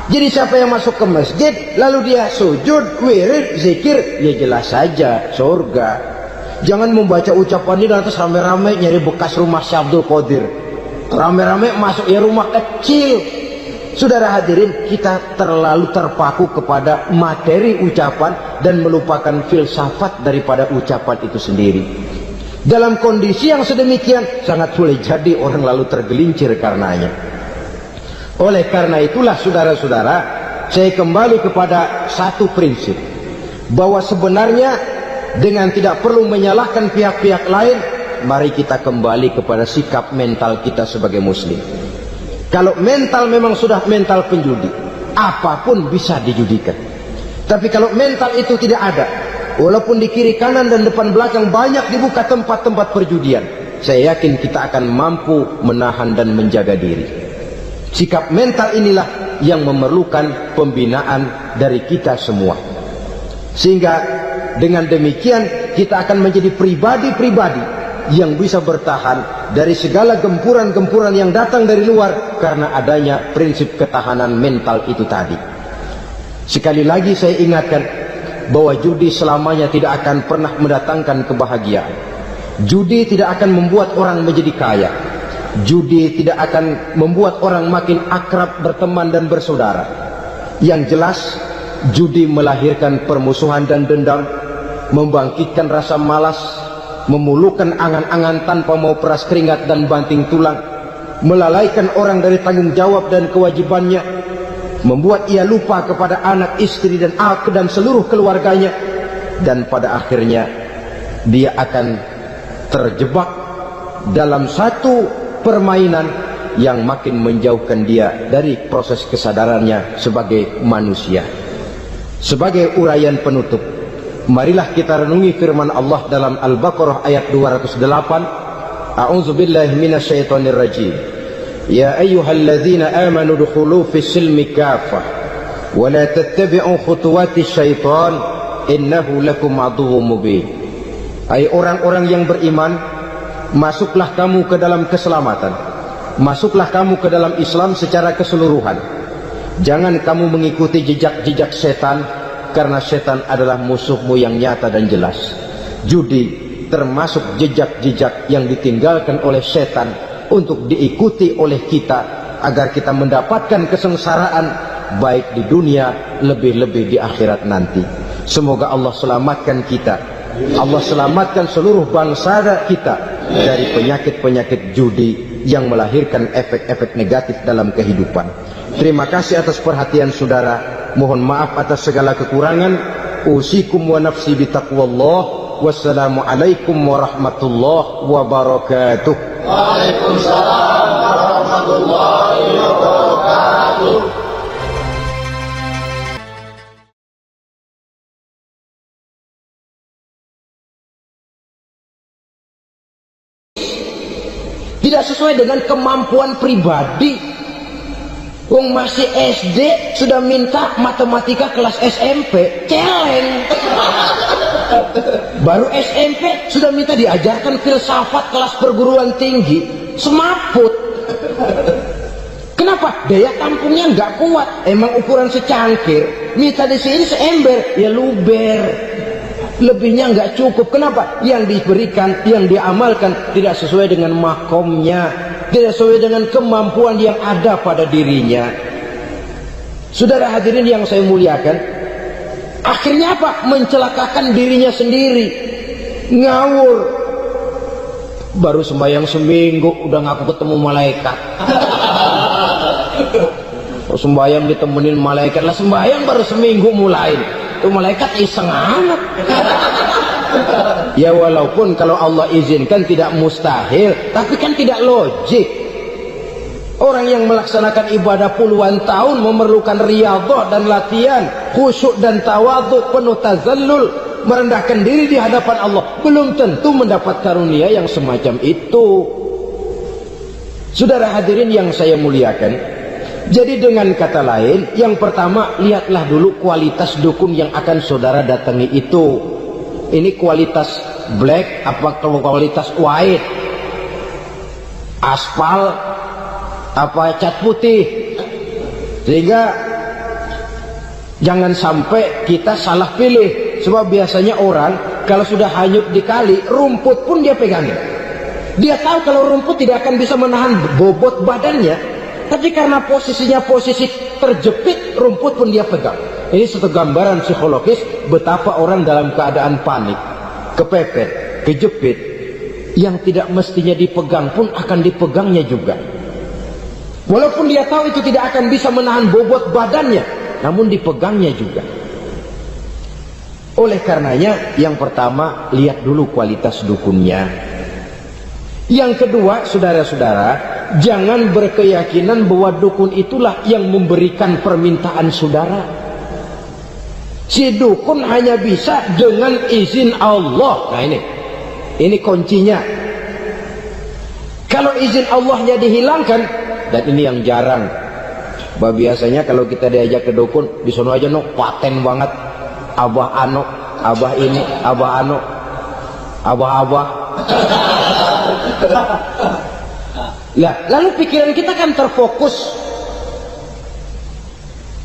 Jadi siapa yang masuk ke masjid lalu dia sujud, wirid, zikir, ya jelas saja surga. Jangan membaca ucapan ini dan terus rame-rame nyari bekas rumah Syekh Abdul Qadir, rame-rame masuk ya rumah kecil. Saudara hadirin, kita terlalu terpaku kepada materi ucapan dan melupakan filsafat daripada ucapan itu sendiri. Dalam kondisi yang sedemikian, sangat boleh jadi orang lalu tergelincir karenanya. Oleh karena itulah saudara-saudara, saya kembali kepada satu prinsip, bahwa sebenarnya dengan tidak perlu menyalahkan pihak-pihak lain, mari kita kembali kepada sikap mental kita sebagai muslim. Kalau mental memang sudah mental penjudi, apapun bisa dijudikan. Tapi kalau mental itu tidak ada, walaupun di kiri kanan dan depan belakang banyak dibuka tempat-tempat perjudian, saya yakin kita akan mampu menahan dan menjaga diri. Sikap mental inilah yang memerlukan pembinaan dari kita semua. Sehingga dengan demikian kita akan menjadi pribadi-pribadi yang bisa bertahan dari segala gempuran-gempuran yang datang dari luar karena adanya prinsip ketahanan mental itu tadi. Sekali lagi saya ingatkan bahwa judi selamanya tidak akan pernah mendatangkan kebahagiaan. Judi tidak akan membuat orang menjadi kaya. Judi tidak akan membuat orang makin akrab berteman dan bersaudara. Yang jelas judi melahirkan permusuhan dan dendam, membangkitkan rasa malas, memulukan angan-angan tanpa mau peras keringat dan banting tulang, melalaikan orang dari tanggung jawab dan kewajibannya, membuat ia lupa kepada anak, istri dan seluruh keluarganya, dan pada akhirnya dia akan terjebak dalam satu permainan yang makin menjauhkan dia dari proses kesadarannya sebagai manusia. Sebagai uraian penutup, marilah kita renungi firman Allah dalam Al-Baqarah ayat 208. A'udzu billahi minasyaitonir rajim. Ya ayyuhalladzina amanu dukhulu fis silmi kaffah wa la tattabi'u khutuwatis syaitan innahu lakum aduwwum mubin. Hai orang-orang yang beriman, masuklah kamu ke dalam keselamatan. Masuklah kamu ke dalam Islam secara keseluruhan. Jangan kamu mengikuti jejak-jejak setan, karena setan adalah musuhmu yang nyata dan jelas. Judi termasuk jejak-jejak yang ditinggalkan oleh setan untuk diikuti oleh kita agar kita mendapatkan kesengsaraan baik di dunia lebih-lebih di akhirat nanti. Semoga Allah selamatkan kita Allah selamatkan seluruh bangsa kita dari penyakit-penyakit judi yang melahirkan efek-efek negatif dalam kehidupan. Terima kasih atas perhatian saudara. Mohon maaf atas segala kekurangan. Usikum wa nafsi bitaqwallah. Wassalamualaikum warahmatullahi wabarakatuh. Waalaikumsalam warahmatullahi wabarakatuh. Tidak sesuai dengan kemampuan pribadi. Wong masih SD sudah minta matematika kelas SMP, celeng. Baru SMP sudah minta diajarkan filsafat kelas perguruan tinggi, semaput. Kenapa? Daya tampungnya nggak kuat. Emang ukuran secangkir, minta di sini seember, ya luber. Lebihnya nggak cukup. Kenapa? Yang diberikan, yang diamalkan tidak sesuai dengan makomnya, tidak sesuai dengan kemampuan yang ada pada dirinya. Saudara hadirin yang saya muliakan, akhirnya apa? Mencelakakan dirinya sendiri, ngawur. Baru sembahyang seminggu udah ngaku ketemu malaikat. Sembahyang ditemenin malaikat lah, sembahyang baru seminggu mulai. Itu malaikat iseng amat. Ya walaupun kalau Allah izinkan tidak mustahil, tapi kan tidak logik. Orang yang melaksanakan ibadah puluhan tahun memerlukan riyadhah dan latihan, khusyuk dan tawadhu, penuh tazallul, merendahkan diri di hadapan Allah, belum tentu mendapat karunia yang semacam itu. Saudara hadirin yang saya muliakan, jadi dengan kata lain, yang pertama, lihatlah dulu kualitas dukun yang akan saudara datangi itu. Ini kualitas black apa kualitas white? Aspal apa cat putih? Sehingga jangan sampai kita salah pilih. Sebab biasanya orang kalau sudah hanyut di kali, rumput pun dia pegangin. Dia tahu kalau rumput tidak akan bisa menahan bobot badannya, tapi karena posisinya posisi terjepit, rumput pun dia pegang. Ini satu gambaran psikologis betapa orang dalam keadaan panik, kepepet, kejepit, yang tidak mestinya dipegang pun akan dipegangnya juga. Walaupun dia tahu itu tidak akan bisa menahan bobot badannya, namun dipegangnya juga. Oleh karenanya, yang pertama, lihat dulu kualitas dukunnya. Yang kedua, saudara-saudara, jangan berkeyakinan bahwa dukun itulah yang memberikan permintaan saudara. Si dukun hanya bisa dengan izin Allah. Nah ini kuncinya. Kalau izin Allahnya dihilangkan, dan ini yang jarang. Bah biasanya kalau kita diajak ke dukun, di sono aja no paten banget. Abah ano, abah ini, abah ano, abah-abah. Nah, lalu pikiran kita kan terfokus.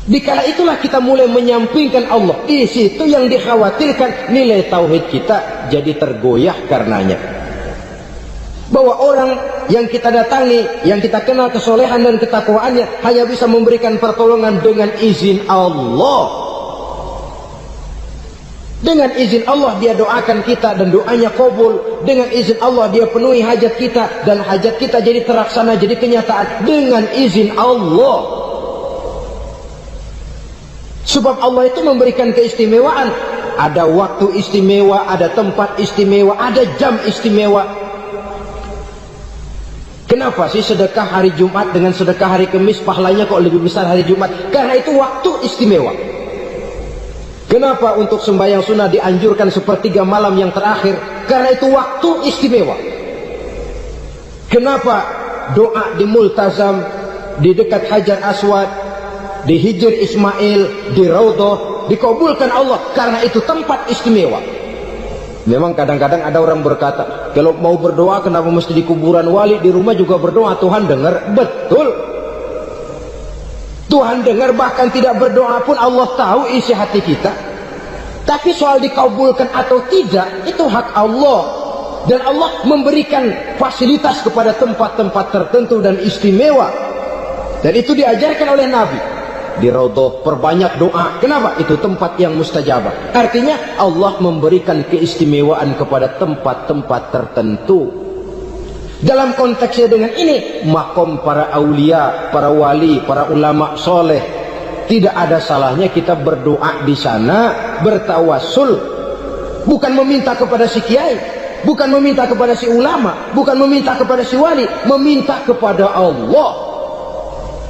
Dikala itulah kita mulai menyampingkan Allah. Di situ yang dikhawatirkan nilai tauhid kita jadi tergoyah karenanya. Bahwa orang yang kita datangi, yang kita kenal kesolehan dan ketakwaannya, hanya bisa memberikan pertolongan dengan izin Allah. Dengan izin Allah dia doakan kita dan doanya kabul. Dengan izin Allah dia penuhi hajat kita dan hajat kita jadi terlaksana, jadi kenyataan dengan izin Allah. Sebab Allah itu memberikan keistimewaan. Ada waktu istimewa, ada tempat istimewa, ada jam istimewa. Kenapa sih sedekah hari Jumat dengan sedekah hari Kamis pahalanya kok lebih besar hari Jumat? Karena itu waktu istimewa. Kenapa untuk sembahyang sunnah dianjurkan sepertiga malam yang terakhir? Karena itu waktu istimewa. Kenapa doa di Multazam, di dekat Hajar Aswad, di Hijr Ismail, di Raudhah dikabulkan Allah? Karena itu tempat istimewa. Memang kadang-kadang ada orang berkata, kalau mau berdoa kenapa mesti di kuburan wali? Di rumah juga berdoa, Tuhan dengar. Betul, Tuhan dengar, bahkan tidak berdoa pun Allah tahu isi hati kita. Tapi soal dikabulkan atau tidak, itu hak Allah. Dan Allah memberikan fasilitas kepada tempat-tempat tertentu dan istimewa. Dan itu diajarkan oleh Nabi. di raudhah, perbanyak doa. Kenapa? Itu tempat yang mustajabah. Artinya Allah memberikan keistimewaan kepada tempat-tempat tertentu. Dalam konteksnya dengan ini, makom para aulia, para wali, para ulama soleh, tidak ada salahnya kita berdoa di sana, bertawassul. Bukan meminta kepada si kiai, bukan meminta kepada si ulama, bukan meminta kepada si wali, meminta kepada Allah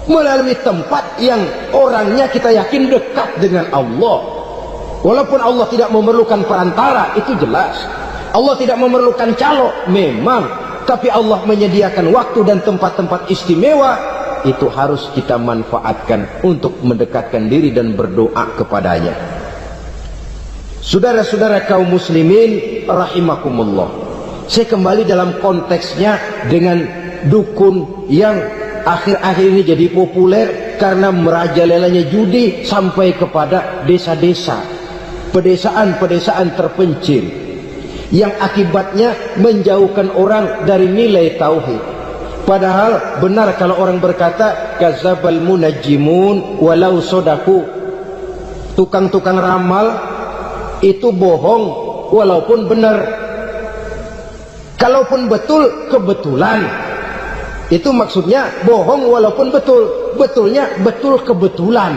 melalui tempat yang orangnya kita yakin dekat dengan Allah. Walaupun Allah tidak memerlukan perantara, itu jelas. Allah tidak memerlukan calo, memang. Tapi Allah menyediakan waktu dan tempat-tempat istimewa, itu harus kita manfaatkan untuk mendekatkan diri dan berdoa kepadanya. Saudara-saudara kaum muslimin rahimakumullah, saya kembali dalam konteksnya dengan dukun yang akhir-akhir ini jadi populer karena merajalelanya judi sampai kepada desa-desa, pedesaan-pedesaan terpencil, yang akibatnya menjauhkan orang dari nilai tauhid. Padahal benar kalau orang berkata kadzabal munajjimun walau sodaku, tukang-tukang ramal itu bohong walaupun benar. Kalaupun betul, kebetulan. Itu maksudnya bohong walaupun betul, betulnya betul kebetulan.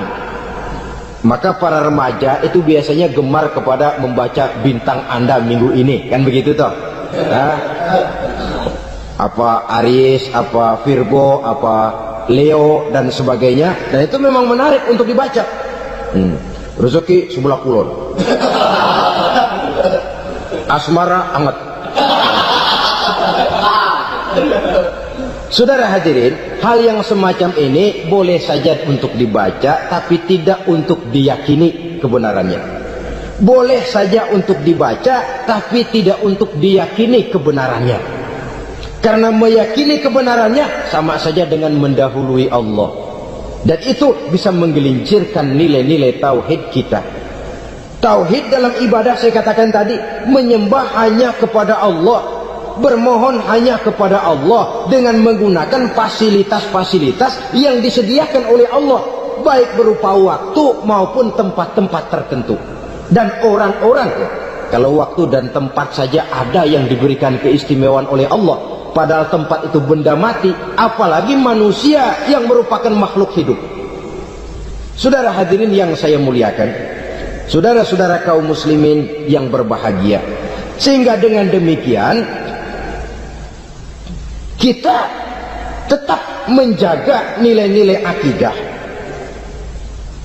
Maka para remaja itu biasanya gemar kepada membaca bintang Anda minggu ini, kan begitu toh? Nah, apa Aries, apa Virgo, apa Leo dan sebagainya, dan itu memang menarik untuk dibaca. Rezeki sebelah kulon, asmara anget. Saudara hadirin, hal yang semacam ini boleh saja untuk dibaca, tapi tidak untuk diyakini kebenarannya. Boleh saja untuk dibaca, tapi tidak untuk diyakini kebenarannya. Karena meyakini kebenarannya sama saja dengan mendahului Allah. Dan itu bisa menggelincirkan nilai-nilai tauhid kita. Tauhid dalam ibadah, saya katakan tadi, menyembah hanya kepada Allah, bermohon hanya kepada Allah dengan menggunakan fasilitas-fasilitas yang disediakan oleh Allah, baik berupa waktu maupun tempat-tempat tertentu. Dan orang-orang, kalau waktu dan tempat saja ada yang diberikan keistimewaan oleh Allah, padahal tempat itu benda mati, apalagi manusia yang merupakan makhluk hidup. Saudara hadirin yang saya muliakan, saudara-saudara kaum muslimin yang berbahagia, sehingga dengan demikian kita tetap menjaga nilai-nilai akidah.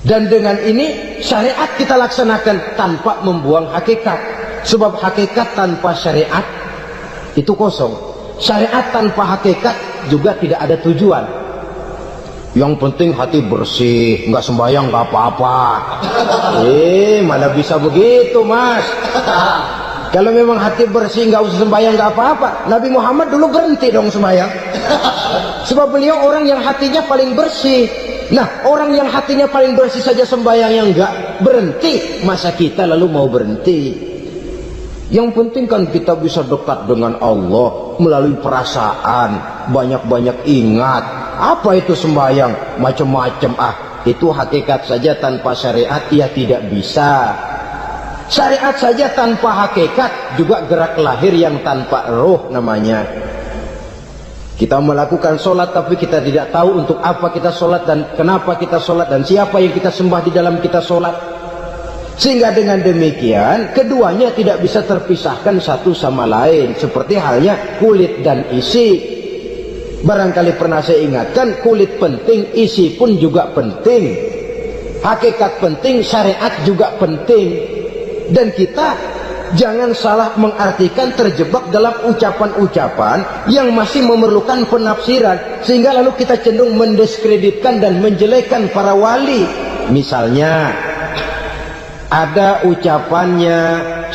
Dan dengan ini syariat kita laksanakan tanpa membuang hakikat. Sebab hakikat tanpa syariat itu kosong. Syariat tanpa hakikat juga tidak ada tujuan. Yang penting hati bersih, nggak sembahyang nggak apa-apa. Mana bisa begitu, Mas? Kalau memang hati bersih nggak usah sembahyang nggak apa-apa. Nabi Muhammad dulu berhenti dong sembahyang. Sebab beliau orang yang hatinya paling bersih. Nah, orang yang hatinya paling bersih saja sembahyangnya nggak berhenti, masa kita lalu mau berhenti? Yang penting kan kita bisa dekat dengan Allah melalui perasaan, banyak-banyak ingat. Apa itu sembahyang? Macam-macam. Itu hakikat saja tanpa syariat ya tidak bisa. Syariat saja tanpa hakikat juga gerak lahir yang tanpa roh namanya. Kita melakukan sholat tapi kita tidak tahu untuk apa kita sholat dan kenapa kita sholat dan siapa yang kita sembah di dalam kita sholat. Sehingga dengan demikian keduanya tidak bisa terpisahkan satu sama lain, seperti halnya kulit dan isi. Barangkali pernah saya ingatkan, kulit penting, isi pun juga penting. Hakikat penting, syariat juga penting. Dan kita jangan salah mengartikan, terjebak dalam ucapan-ucapan yang masih memerlukan penafsiran, sehingga lalu kita cenderung mendiskreditkan dan menjelekkan para wali. Misalnya ada ucapannya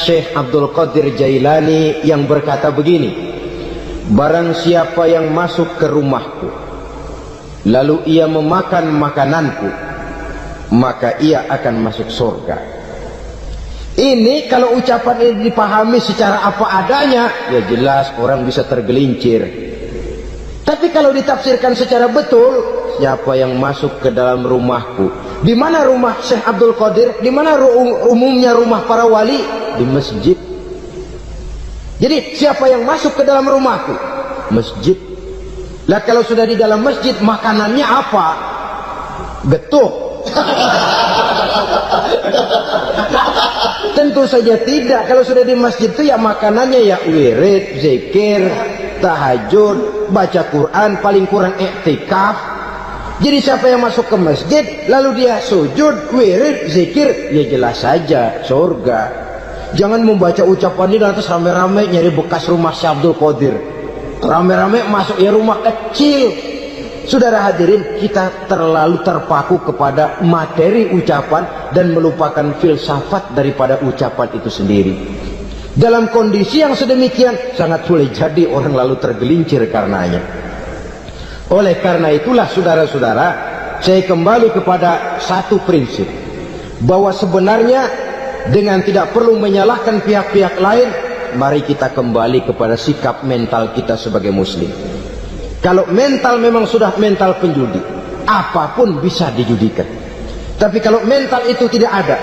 Syekh Abdul Qadir Jailani yang berkata begini: barang siapa yang masuk ke rumahku lalu ia memakan makananku, maka ia akan masuk surga. Ini kalau ucapan ini dipahami secara apa adanya, ya jelas orang bisa tergelincir. Tapi kalau ditafsirkan secara betul, siapa yang masuk ke dalam rumahku. Di mana rumah Syekh Abdul Qadir? Di mana umumnya rumah para wali? Di masjid. Jadi siapa yang masuk ke dalam rumahku? Masjid. Lah kalau sudah di dalam masjid, makanannya apa? Getuk. Tentu saja tidak. Kalau sudah di masjid itu ya makanannya ya wirid, zikir, tahajud, baca Quran, paling kurang iktikaf. Jadi siapa yang masuk ke masjid lalu dia sujud, wirid, zikir, ya jelas saja surga. Jangan membaca ucapan ini lantas rame-rame nyari bekas rumah Syekh Abdul Qadir, rame-rame masuk ya rumah kecil. Saudara hadirin, kita terlalu terpaku kepada materi ucapan dan melupakan filsafat daripada ucapan itu sendiri. Dalam kondisi yang sedemikian sangat boleh jadi orang lalu tergelincir karenanya. Oleh karena itulah saudara-saudara, saya kembali kepada satu prinsip, bahwa sebenarnya dengan tidak perlu menyalahkan pihak-pihak lain, mari kita kembali kepada sikap mental kita sebagai muslim. Kalau mental memang sudah mental penjudi, apapun bisa dijudikan. Tapi kalau mental itu tidak ada,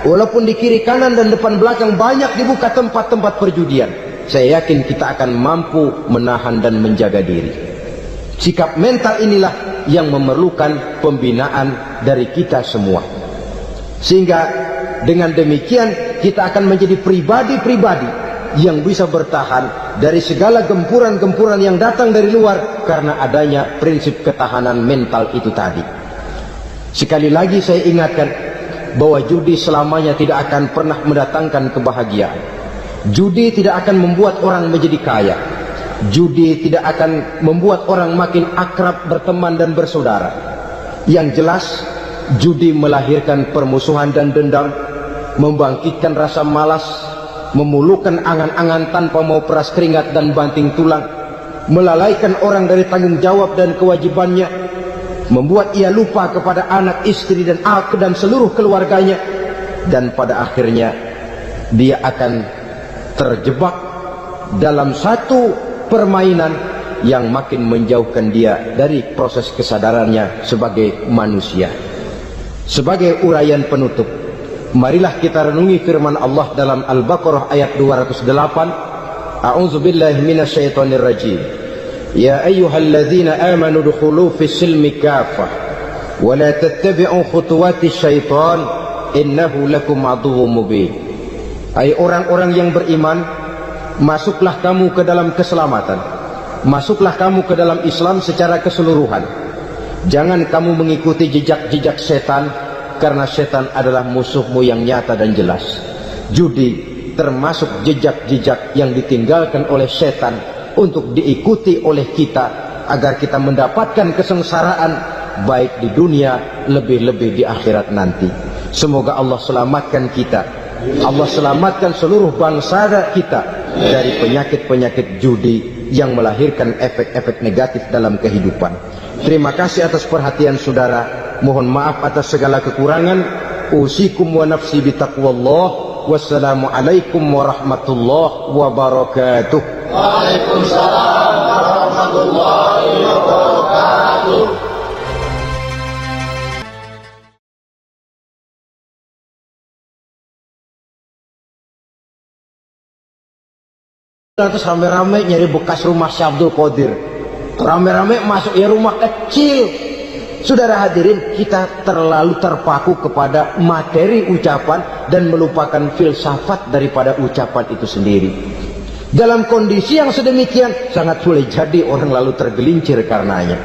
walaupun di kiri kanan dan depan belakang banyak dibuka tempat-tempat perjudian, saya yakin kita akan mampu menahan dan menjaga diri. Sikap mental inilah yang memerlukan pembinaan dari kita semua. Sehingga dengan demikian kita akan menjadi pribadi-pribadi yang bisa bertahan dari segala gempuran-gempuran yang datang dari luar karena adanya prinsip ketahanan mental itu tadi. Sekali lagi saya ingatkan bahwa judi selamanya tidak akan pernah mendatangkan kebahagiaan. Judi tidak akan membuat orang menjadi kaya. Judi tidak akan membuat orang makin akrab berteman dan bersaudara. Yang jelas judi melahirkan permusuhan dan dendam, membangkitkan rasa malas, memulukan angan-angan tanpa mau peras keringat dan banting tulang, melalaikan orang dari tanggung jawab dan kewajibannya, membuat ia lupa kepada anak, istri dan seluruh keluarganya, dan pada akhirnya dia akan terjebak dalam satu permainan yang makin menjauhkan dia dari proses kesadarannya sebagai manusia. Sebagai uraian penutup, marilah kita renungi firman Allah dalam Al-Baqarah ayat 208. A'udzubillahi minasyaitonir rajim. Ya ayyuhalladzina amanu dukhulu fis silmi kaffah wa la tattabi'u khutuwatis syaitan innahu lakum aduwwum mubin. Hai orang-orang yang beriman, masuklah kamu ke dalam keselamatan, masuklah kamu ke dalam Islam secara keseluruhan. Jangan kamu mengikuti jejak-jejak setan, karena setan adalah musuhmu yang nyata dan jelas. Judi termasuk jejak-jejak yang ditinggalkan oleh setan untuk diikuti oleh kita agar kita mendapatkan kesengsaraan baik di dunia, lebih-lebih di akhirat nanti. Semoga Allah selamatkan kita, Allah selamatkan seluruh bangsa kita dari penyakit-penyakit judi yang melahirkan efek-efek negatif dalam kehidupan. Terima kasih atas perhatian saudara. Mohon maaf atas segala kekurangan. Usikum wa nafsi bitaqwallah. Wassalamualaikum warahmatullahi wabarakatuh. Waalaikumsalam warahmatullahi wabarakatuh. Terus rame-rame nyari bekas rumah Syekh Abdul Qadir, rame-rame masuk ya rumah kecil. Saudara hadirin, kita terlalu terpaku kepada materi ucapan dan melupakan filsafat daripada ucapan itu sendiri. Dalam kondisi yang sedemikian sangat boleh jadi orang lalu tergelincir karenanya.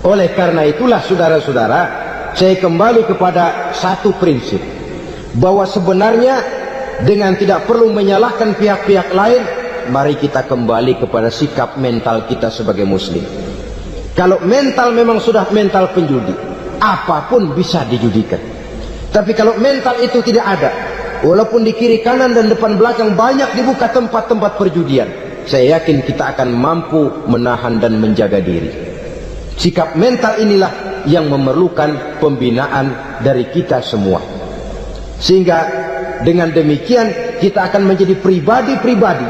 Oleh karena itulah saudara-saudara, saya kembali kepada satu prinsip, bahwa sebenarnya dengan tidak perlu menyalahkan pihak-pihak lain, mari kita kembali kepada sikap mental kita sebagai muslim. Kalau mental memang sudah mental penjudi, apapun bisa dijudikan. Tapi kalau mental itu tidak ada, walaupun di kiri kanan dan depan belakang banyak dibuka tempat-tempat perjudian, saya yakin kita akan mampu menahan dan menjaga diri. Sikap mental inilah yang memerlukan pembinaan dari kita semua. Sehingga dengan demikian kita akan menjadi pribadi-pribadi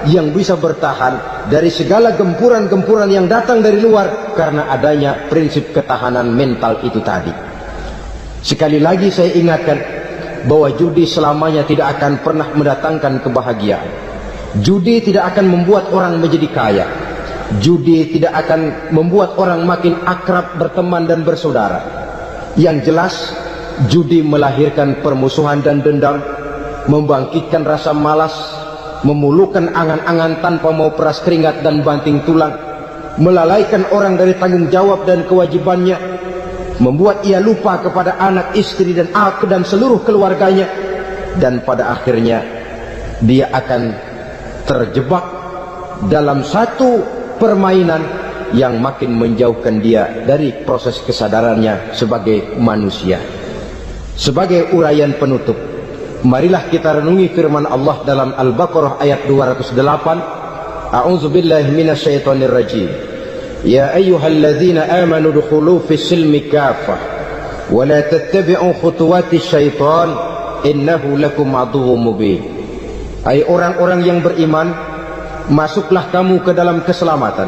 yang bisa bertahan dari segala gempuran-gempuran yang datang dari luar karena adanya prinsip ketahanan mental itu tadi. Sekali lagi saya ingatkan bahwa judi selamanya tidak akan pernah mendatangkan kebahagiaan. Judi tidak akan membuat orang menjadi kaya. Judi tidak akan membuat orang makin akrab berteman dan bersaudara. Yang jelas, judi melahirkan permusuhan dan dendam, membangkitkan rasa malas, memulukan angan-angan tanpa mau peras keringat dan banting tulang, melalaikan orang dari tanggung jawab dan kewajibannya, membuat ia lupa kepada anak, istri dan seluruh keluarganya, dan pada akhirnya dia akan terjebak dalam satu permainan yang makin menjauhkan dia dari proses kesadarannya sebagai manusia. Sebagai uraian penutup, marilah kita renungi firman Allah dalam Al-Baqarah ayat 208. A'udzubillahi minasyaitonir rajim. Ya ayyuhalladzina amanu dukhulu fis silmi kaffah wa la tattabi'u khutuwatis syaitan innahu lakum aduwwum mubin. Hai orang-orang yang beriman, masuklah kamu ke dalam keselamatan.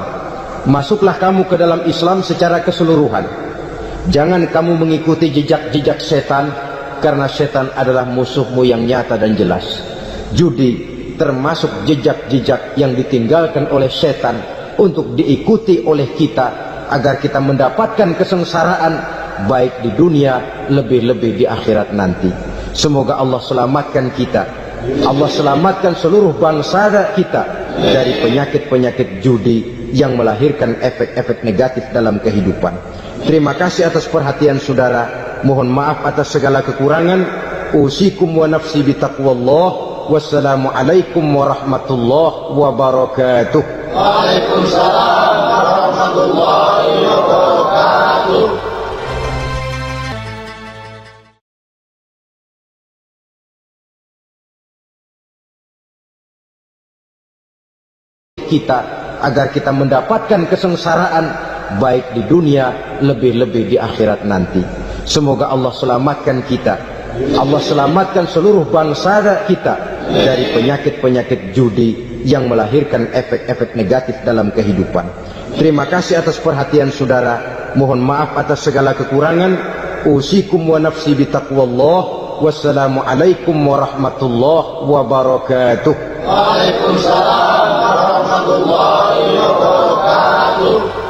Masuklah kamu ke dalam Islam secara keseluruhan. Jangan kamu mengikuti jejak-jejak setan, karena setan adalah musuhmu yang nyata dan jelas. Judi termasuk jejak-jejak yang ditinggalkan oleh setan untuk diikuti oleh kita agar kita mendapatkan kesengsaraan baik di dunia, lebih-lebih di akhirat nanti. Semoga Allah selamatkan kita, Allah selamatkan seluruh bangsa kita dari penyakit-penyakit judi yang melahirkan efek-efek negatif dalam kehidupan. Terima kasih atas perhatian saudara. Mohon maaf atas segala kekurangan. Usikum wa nafsi bitaqwallah. Wassalamualaikum warahmatullahi wabarakatuh. Waalaikumsalam warahmatullahi wabarakatuh. Kita agar kita mendapatkan kesengsaraan baik di dunia, lebih-lebih di akhirat nanti. Semoga Allah selamatkan kita, Allah selamatkan seluruh bangsa kita dari penyakit-penyakit judi yang melahirkan efek-efek negatif dalam kehidupan. Terima kasih atas perhatian saudara. Mohon maaf atas segala kekurangan. Usikum wa nafsi bitaqwallah. Wassalamualaikum warahmatullahi wabarakatuh. Waalaikumsalam warahmatullahi wabarakatuh.